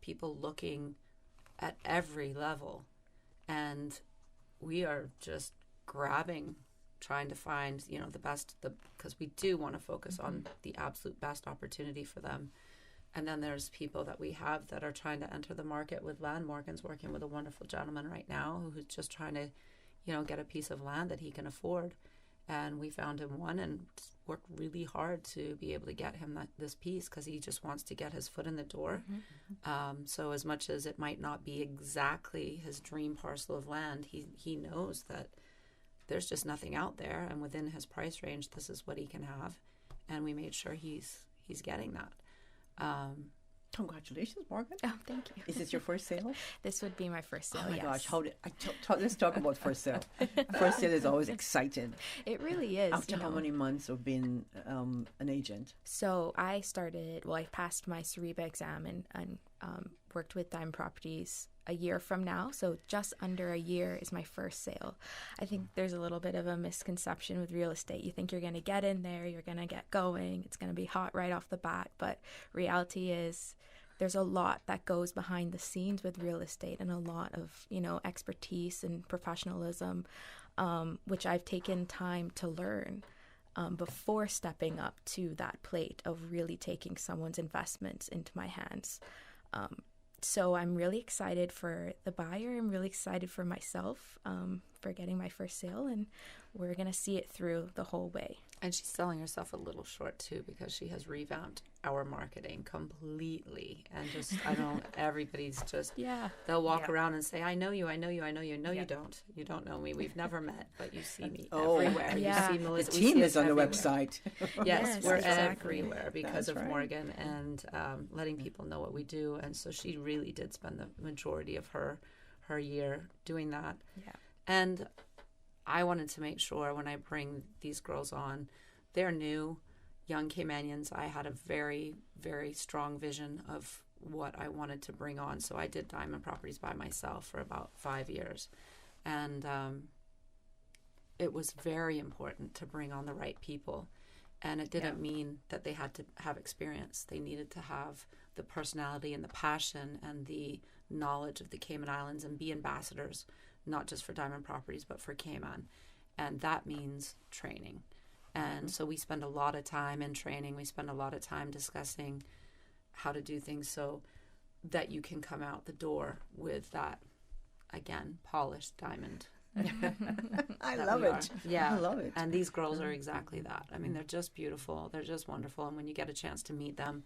people looking at every level, and we are just trying to find the best, because we do want to focus on the absolute best opportunity for them. And then there's people that we have that are trying to enter the market with land. Morgan's working with a wonderful gentleman right now who's just trying to, get a piece of land that he can afford. And we found him one and worked really hard to be able to get him this piece, because he just wants to get his foot in the door. So as much as it might not be exactly his dream parcel of land, he knows that there's just nothing out there. And within his price range, this is what he can have. And we made sure he's getting that. Congratulations, Morgan. Oh, thank you. Is this your first sale? This would be my first sale, Oh my yes. gosh, let's talk about first sale. First sale is always exciting. It really is. After how many months of being an agent? So I passed my CEREBA exam and worked with Diamond Properties a year from now. So just under a year is my first sale. I think there's a little bit of a misconception with real estate. You think you're going to get in there, you're going to get going, it's going to be hot right off the bat. But reality is there's a lot that goes behind the scenes with real estate, and a lot of, expertise and professionalism, which I've taken time to learn before stepping up to that plate of really taking someone's investments into my hands. So I'm really excited for the buyer. I'm really excited for myself for getting my first sale, and we're going to see it through the whole way. And she's selling herself a little short, too, because she has revamped our marketing completely. And everybody's just, they'll walk around and say, I know you. No, you don't. You don't know me. We've never met, but you see me everywhere. Yeah. You see Melissa. The team is on the website. Yes, we're everywhere because of Morgan and letting people know what we do. And so she really did spend the majority of her year doing that. Yeah. And I wanted to make sure when I bring these girls on, they're new, young Caymanians. I had a very, very strong vision of what I wanted to bring on. So I did Diamond Properties by myself for about 5 years. And it was very important to bring on the right people. And it didn't mean that they had to have experience. They needed to have the personality and the passion and the knowledge of the Cayman Islands and be ambassadors, not just for Diamond Properties, but for Cayman. And that means training. And so we spend a lot of time in training. We spend a lot of time discussing how to do things so that you can come out the door with that, again, polished diamond. I love it. Yeah. I love it. And these girls are exactly that. I mean, they're just beautiful. They're just wonderful. And when you get a chance to meet them,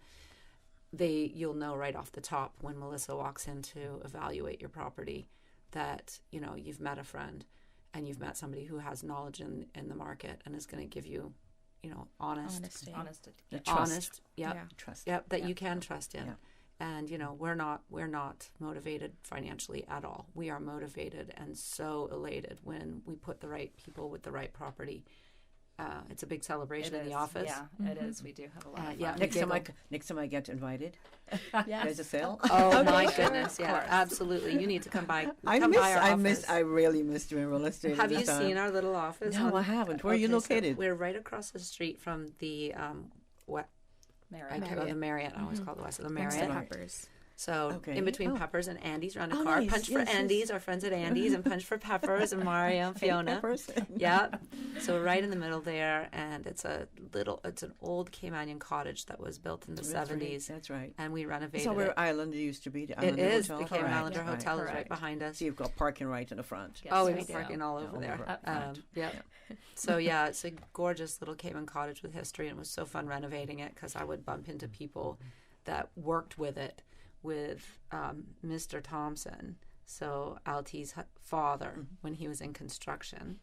you'll know right off the top when Melissa walks in to evaluate your property that, you've met a friend and you've met somebody who has knowledge in the market and is going to give you, honest, trust. That you can trust in. Yeah. And, we're not motivated financially at all. We are motivated and so elated when we put the right people with the right property it's a big celebration It in the is. office. Yeah, it is. We do have a lot of fun. Yeah, Next time I get invited, Yes. there's a sale. Oh Okay, my sure. goodness! Yeah, absolutely. You need to come by. I really miss doing real estate. Have at you this time. seen our little office? No, I haven't. Where are you Okay, so located? we're right across the street from the Marriott. The Marriott. I always call it the West of the Next Marriott. to Peppers. So Okay. in between Oh. Peppers and Andy's, around a Oh, car. nice. Punch for Yes, yes. Andy's, our friends at Andy's, and punch for Peppers and Mario and Fiona. Peppers. Yeah. So we're right in the middle there, and it's an old Caymanian cottage that was built in the 70s. That's right. And we renovated So where it. Islander used to be. The It Islander is. Hotel. The Cayman Correct. Islander Hotel is right Correct. behind us. So you've got parking right in the front. Yes, Oh, we we've do. parking all over there. Up front. Yeah. So yeah, it's a gorgeous little Cayman cottage with history, and it was so fun renovating it because I would bump into people that worked with it, with Mr. Thompson, so Altie's father, when he was in construction.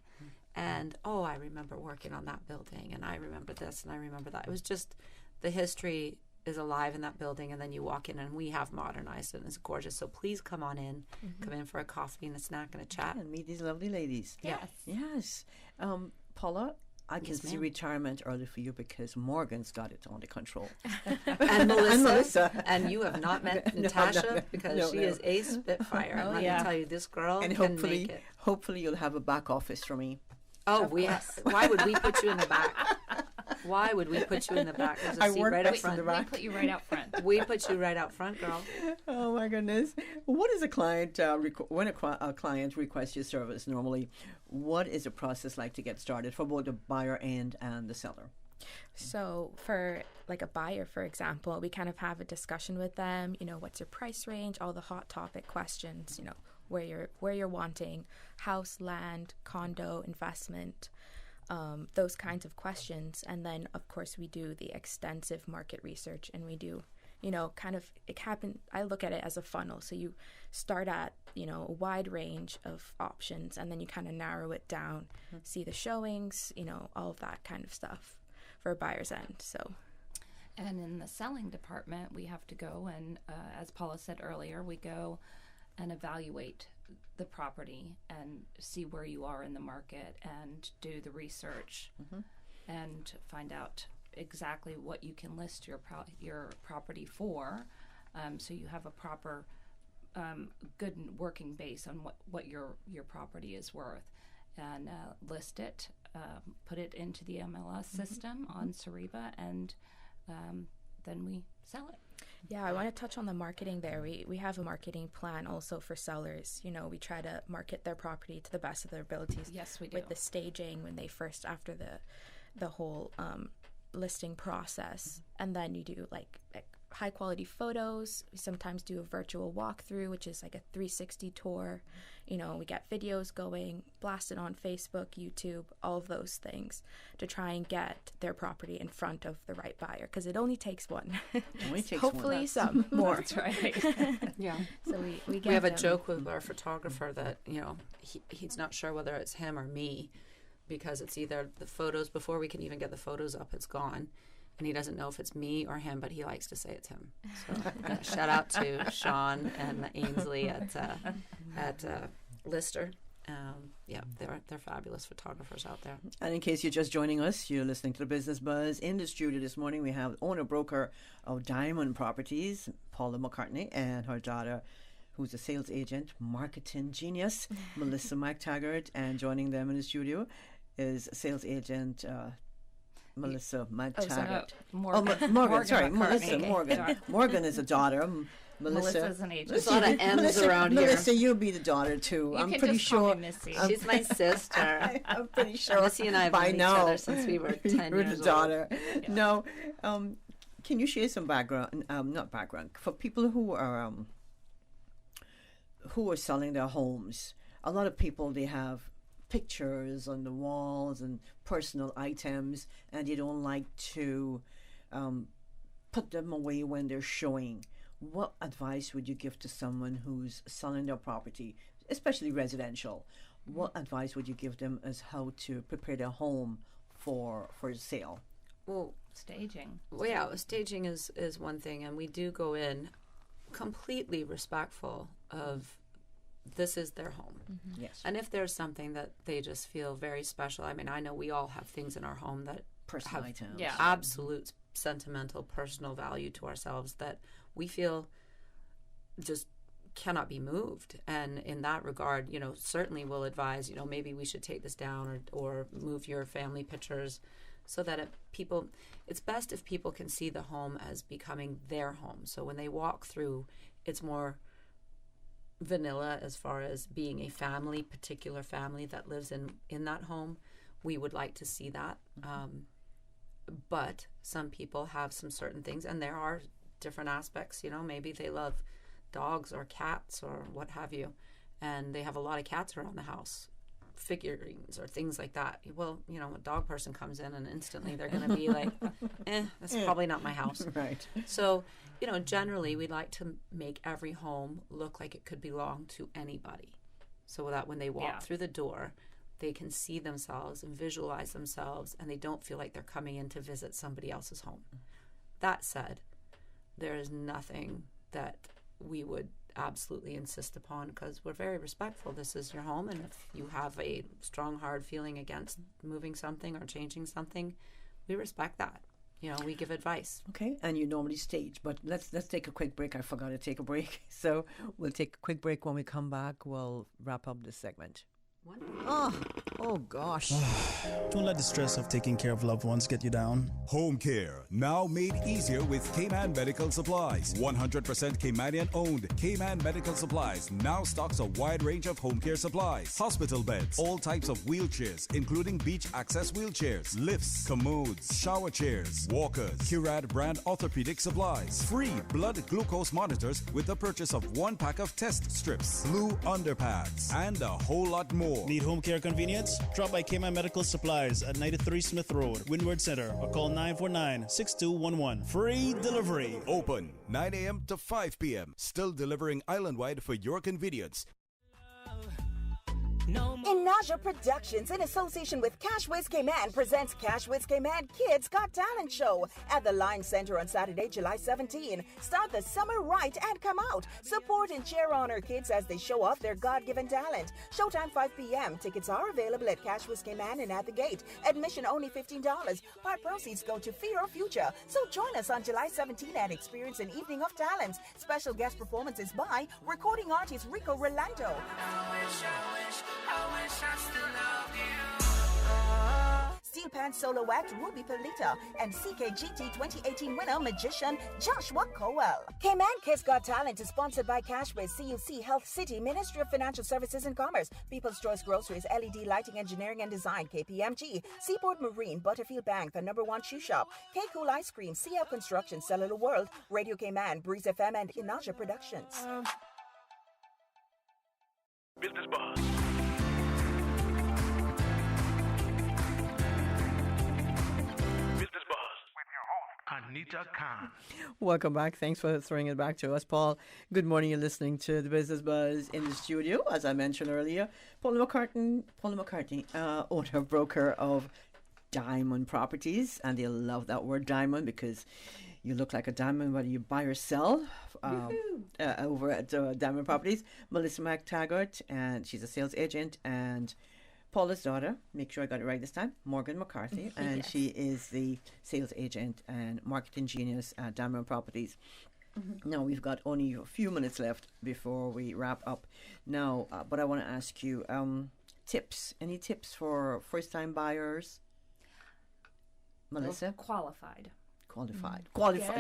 And I remember working on that building, and I remember this, and I remember that. It was just, the history is alive in that building, and then you walk in, and we have modernized it, and it's gorgeous. So please come on in, come in for a coffee and a snack and a chat. And meet these lovely ladies. Yes. Yes. Paula, I can Yes, see ma'am. retirement early for you because Morgan's got it under control. And Melissa, Melissa. and you have not met No, Natasha no, because no, she no. is a spitfire. Oh, Let yeah. me tell you, this girl And can make it. hopefully you'll have a back office for me. Oh, why would we put you in the back? Why would we put you in the back? There's a I seat work right up next in front. the back. We put you right out front. We put you right out front, girl. Oh my goodness! What is a client when a client requests your service? Normally, what is the process like to get started for both the buyer and the seller? So for like a buyer, for example, we kind of have a discussion with them, what's your price range, all the hot topic questions, where you're wanting house, land, condo, investment, those kinds of questions. And then of course we do the extensive market research, and we do I look at it as a funnel. So you start at, a wide range of options, and then you kind of narrow it down, see the showings, all of that kind of stuff for a buyer's end. So, And in the selling department, we have to go and, as Paula said earlier, we go and evaluate the property and see where you are in the market and do the research and find out exactly what you can list your property for, so you have a proper good working base on what your property is worth, and list it, put it into the MLS system on Cereba, and then we sell it. Yeah, I want to touch on the marketing there. We have a marketing plan also for sellers. We try to market their property to the best of their abilities. Yes, we do. With the staging when they first, after the whole listing process. And then you do like high quality photos. We sometimes do a virtual walkthrough, which is like a 360 tour. We get videos going, blasted on Facebook, YouTube, all of those things to try and get their property in front of the right buyer, because it only takes one. Hopefully one. some more. That's right. Yeah. So we get We have a them. joke with our photographer that, he's not sure whether it's him or me, because it's either the photos, before we can even get the photos up, it's gone. And he doesn't know if it's me or him, but he likes to say it's him. So shout out to Sean and Ainsley at Lister. They're fabulous photographers out there. And in case you're just joining us, you're listening to the Business Buzz. In the studio this morning, we have owner-broker of Diamond Properties, Paula McCartney, and her daughter, who's a sales agent, marketing genius, Melissa McTaggart. And joining them in the studio is sales agent Melissa McTaggart. Morgan. Morgan. Sorry, McCartney. Melissa Okay. Morgan. Sorry. Morgan is a daughter. Melissa's an agent. There's a lot of M's around here. Melissa, you'll be the daughter too. You I'm can pretty just call sure. me Missy. She's my sister. I'm pretty sure. Missy and I have by known each now other since we were 10 you're years the daughter. Yeah. No, can you share some background? Not background for people who are selling their homes. A lot of people, they have pictures on the walls and personal items, and they don't like to put them away when they're showing. What advice would you give to someone who's selling their property, especially residential? What advice would you give them as how to prepare their home for sale? Well, Staging. Well, yeah, staging is one thing, and we do go in completely respectful of this is their home. Yes. And if there's something that they just feel very special, I mean, I know we all have things in our home that Personal have items. absolute sentimental, personal value to ourselves that we feel just cannot be moved. And in that regard, certainly we'll advise, maybe we should take this down or move your family pictures so that it's best if people can see the home as becoming their home. So when they walk through, it's more vanilla as far as being a family, particular family that lives in that home. We would like to see that. But some people have some certain things, and there are different aspects. Maybe they love dogs or cats or what have you, and they have a lot of cats around the house, figurines or things like that. Well, a dog person comes in and instantly they're going to be like, that's probably not my house. Right. So, generally we like to make every home look like it could belong to anybody, so that when they walk through the door, they can see themselves and visualize themselves, and they don't feel like they're coming in to visit somebody else's home. That said, there is nothing that we would absolutely insist upon, because we're very respectful. This is your home, and if you have a strong, hard feeling against moving something or changing something, we respect that. We give advice. Okay, and you normally stage, but let's take a quick break. I forgot to take a break, so we'll take a quick break. When we come back, we'll wrap up this segment. Oh gosh. Don't let the stress of taking care of loved ones get you down. Home care, now made easier with K-Man Medical Supplies. 100% Caymanian owned. K-Man Medical Supplies now stocks a wide range of home care supplies. Hospital beds, all types of wheelchairs, including beach access wheelchairs, lifts, commodes, shower chairs, walkers, Curad brand orthopedic supplies. Free blood glucose monitors with the purchase of 1 pack of test strips, blue underpads, and a whole lot more. Need home care convenience? Drop by K-Man Medical Supplies at 93 Smith Road, Windward Center, or call 949-6211. Free delivery. Open 9 a.m. to 5 p.m. Still delivering island-wide for your convenience. Inaja Productions, in association with Cash Wiz Cayman, presents Cash Wiz Cayman Kids Got Talent Show at the Line Center on Saturday, July 17. Start the summer right and come out. Support and cheer on our kids as they show off their God-given talent. Showtime 5 p.m. Tickets are available at Cash Wiz Cayman and at the gate. Admission only $15. Part proceeds go to Feed Our Future. So join us on July 17 and experience an evening of talents. Special guest performances by recording artist Rico Rolando. I wish I still loved you. Steel Pan solo act Ruby Polita and CKGT 2018 winner magician Joshua Cowell. Cayman Kids Got Talent is sponsored by Cashwiz, CUC, Health City, Ministry of Financial Services and Commerce, People's Choice Groceries, LED Lighting Engineering and Design, KPMG, Seaport Marine, Butterfield Bank, the #1 shoe shop, K-Cool Ice Cream, CL Construction, Cellular World, Radio Cayman, Breeze FM, and Inaja Productions. Business Buzz. Business Buzz with your host, Anita Khan. Welcome back. Thanks for throwing it back to us, Paul. Good morning. You're listening to the Business Buzz in the studio. As I mentioned earlier, Paul McCartney, owner broker of Diamond Properties, and they love that word diamond because you look like a diamond whether you buy or sell. Over at Diamond Properties, Melissa McTaggart, and she's a sales agent, and Paula's daughter, make sure I got it right this time, Morgan McCarthy, and yes, she is the sales agent and marketing genius at Diamond Properties. Now, we've got only a few minutes left before we wrap up. Now, but I want to ask you, tips. Any tips for first-time buyers? Melissa? Qualified. Qualified.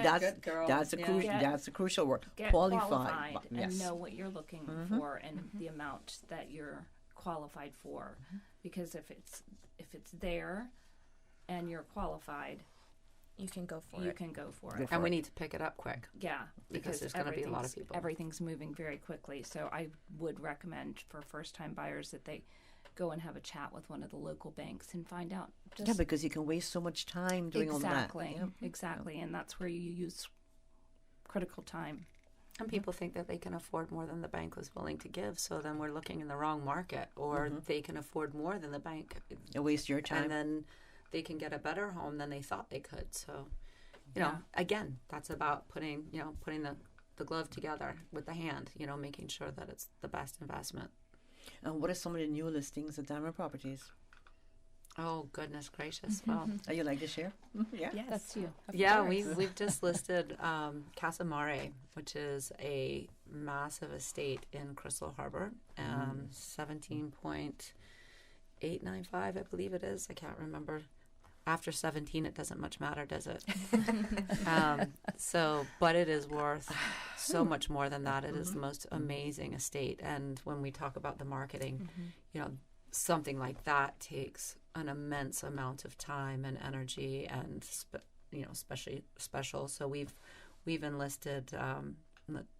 That's a crucial word. Get qualified and know what you're looking for and the amount that you're qualified for, because if it's there and you're qualified, you can go for it. And we need to pick it up quick. Yeah, because there's going to be a lot of people. Everything's moving very quickly. So I would recommend for first-time buyers that they go and have a chat with one of the local banks and find out. Because you can waste so much time doing all that. Exactly, and that's where you use critical time. And people think that they can afford more than the bank was willing to give, so then we're looking in the wrong market, or they can afford more than the bank. You waste your time. And then they can get a better home than they thought they could. So, you know, again, that's about putting the the glove together with the hand, making sure that it's the best investment. And what are some of the new listings at Diamond Properties? Oh, goodness gracious. Well, are you like to share? Yeah. Yes. That's you. We've just listed Casa Mare, which is a massive estate in Crystal Harbor, 17.895, I believe it is. I can't remember. After 17, it doesn't much matter, does it? But it is worth so much more than that. It is the most amazing estate. And when we talk about the marketing, something like that takes an immense amount of time and energy, and especially special. So we've enlisted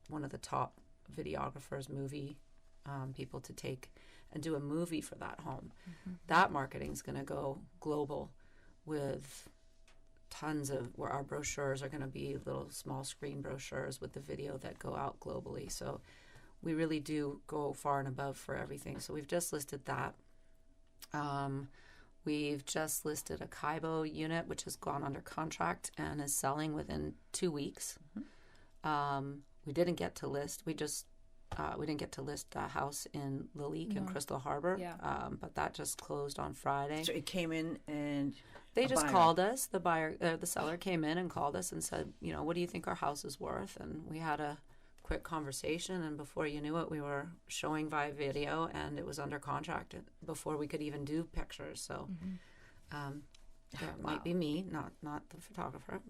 one of the top videographers, movie people to take and do a movie for that home. That marketing is going to go global, with tons of where our brochures are going to be little small screen brochures with the video that go out globally. So we really do go far and above for everything. So we've just listed that. We've just listed a Kaibo unit, which has gone under contract and is selling within 2 weeks. We didn't get to list. We didn't get to list a house in Lilique in Crystal Harbor, but that just closed on Friday. So it came in and they just called us. The seller came in and called us and said, what do you think our house is worth? And we had a quick conversation, and before you knew it, we were showing via video, and it was under contract before we could even do pictures. So it might be me, not the photographer,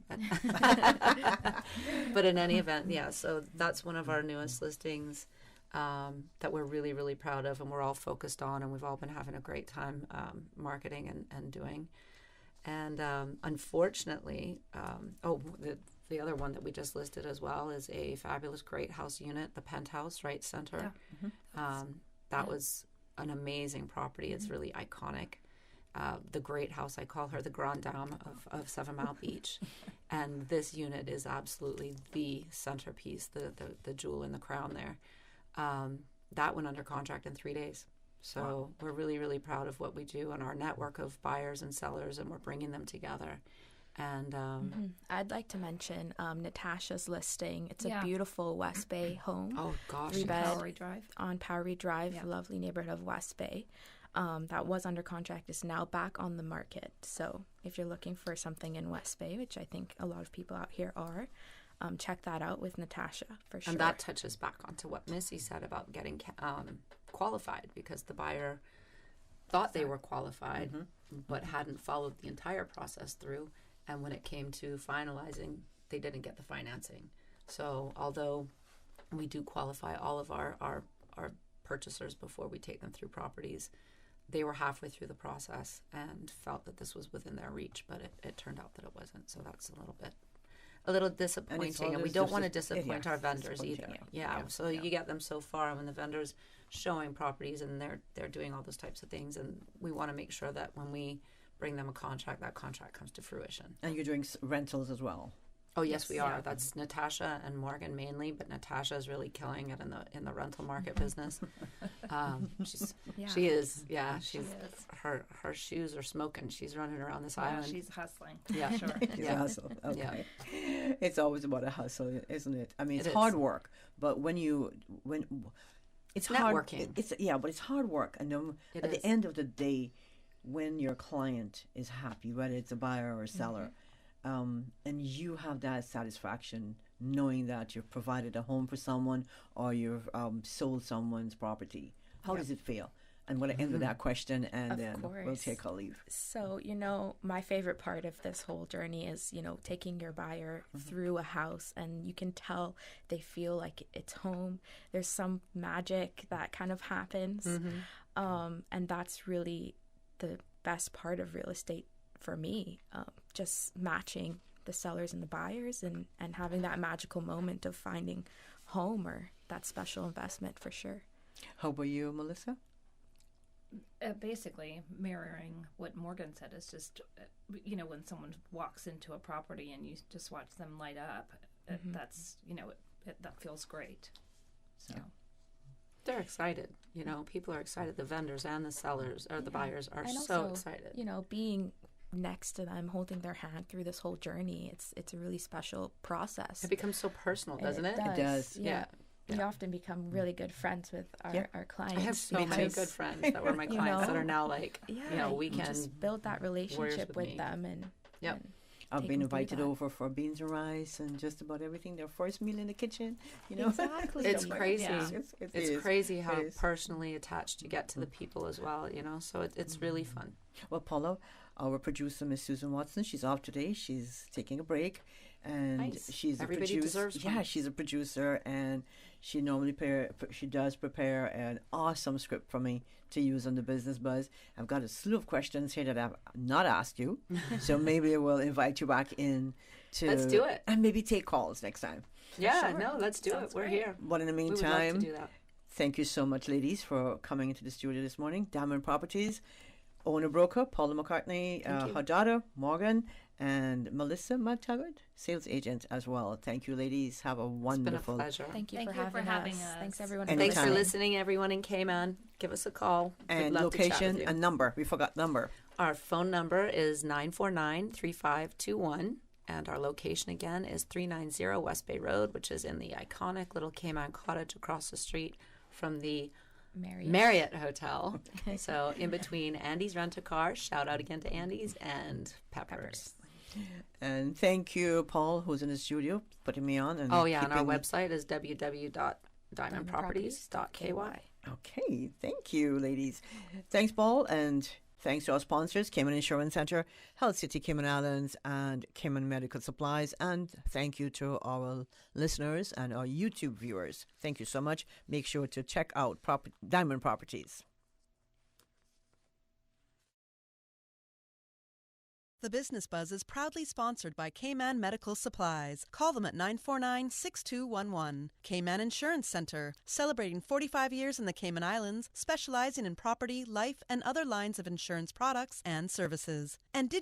but in any event, so that's one of our newest listings that we're really, really proud of, and we're all focused on, and we've all been having a great time marketing and doing. And unfortunately, the other one that we just listed as well is a fabulous, great house unit, the Penthouse, right center. That was an amazing property. It's really iconic. The great house, I call her the Grande Dame of 7 Mile Beach. And this unit is absolutely the centerpiece, the jewel in the crown there. That went under contract in 3 days. So we're really, really proud of what we do and our network of buyers and sellers, and we're bringing them together. And I'd like to mention Natasha's listing. It's a beautiful West Bay home. Oh, gosh. 3-bed on Powery Drive, lovely neighborhood of West Bay. That was under contract, is now back on the market. So if you're looking for something in West Bay, which I think a lot of people out here are, check that out with Natasha for sure. And that touches back onto what Missy said about getting qualified, because the buyer thought they were qualified but hadn't followed the entire process through. And when it came to finalizing, they didn't get the financing. So although we do qualify all of our purchasers before we take them through properties, they were halfway through the process and felt that this was within their reach, but it turned out that it wasn't. So that's a little disappointing, and we don't want to disappoint our vendors either. So you get them so far when the vendors showing properties and they're doing all those types of things, and we want to make sure that when we bring them a contract, that contract comes to fruition. And you're doing rentals as well. Oh yes, we are. That's Natasha and Morgan mainly, but Natasha is really killing it in the rental market business. She is. Her shoes are smoking. She's running around this island. She's hustling. Yeah, sure. She's a hustle. Okay. It's always about a hustle, isn't it? I mean, it's hard work, but when it's networking. But it's hard work, and at the end of the day, when your client is happy, whether it's a buyer or a seller. And you have that satisfaction knowing that you've provided a home for someone or you've sold someone's property. How does it feel? And we'll end with that question, and then we'll take our leave. So, my favorite part of this whole journey is, taking your buyer through a house, and you can tell they feel like it's home. There's some magic that kind of happens. And that's really the best part of real estate for me, just matching the sellers and the buyers and having that magical moment of finding home or that special investment for sure. How about you, Melissa? Basically mirroring what Morgan said, is just, when someone walks into a property and you just watch them light up, that's, that feels great. So. They're excited. People are excited. The vendors and the sellers or the buyers are and so also, excited. Being next to them, holding their hand through this whole journey. It's a really special process. It becomes so personal, doesn't it? It does. Yeah. We often become really good friends with our clients. I have so many good friends that were my clients that are now like, we can just build that relationship with them. And I've been invited over for beans and rice and just about everything. Their first meal in the kitchen, Exactly. It's crazy. It's crazy how personally attached you get to the people as well, so it's really fun. Well, Paula, our producer, Miss Susan Watson, she's off today. She's taking a break. And she's Everybody deserves one. Yeah, she's a producer, and she normally does prepare an awesome script for me to use on the Business Buzz. I've got a slew of questions here that I've not asked you, so maybe we'll invite you back in to let's do it, and maybe take calls next time. Yeah, no, let's do it. We're here. But in the meantime, we would love to do that. Thank you so much, ladies, for coming into the studio this morning. Diamond Properties owner broker Paula McCartney, her daughter Morgan, and Melissa McTaggart, sales agent as well. Thank you, ladies. Have a wonderful. It's been a pleasure. Thank you for having us. Thanks, everyone. Thanks for listening, everyone in Cayman. Give us a call. And location and number. We forgot number. Our phone number is 949-3521. And our location again is 390 West Bay Road, which is in the iconic little Cayman Cottage across the street from the Marriott Hotel. So in between Andy's Rent-A-Car, shout out again to Andy's, and Peppers. And thank you, Paul, who's in the studio, putting me on. And and our website is www.diamondproperties.ky. Okay, thank you, ladies. Thanks, Paul, and thanks to our sponsors, Cayman Insurance Center, Health City Cayman Islands, and Cayman Medical Supplies. And thank you to our listeners and our YouTube viewers. Thank you so much. Make sure to check out Diamond Properties. The Business Buzz is proudly sponsored by Cayman Medical Supplies. Call them at 949-6211. Cayman Insurance Center, celebrating 45 years in the Cayman Islands, specializing in property, life, and other lines of insurance products and services. And did you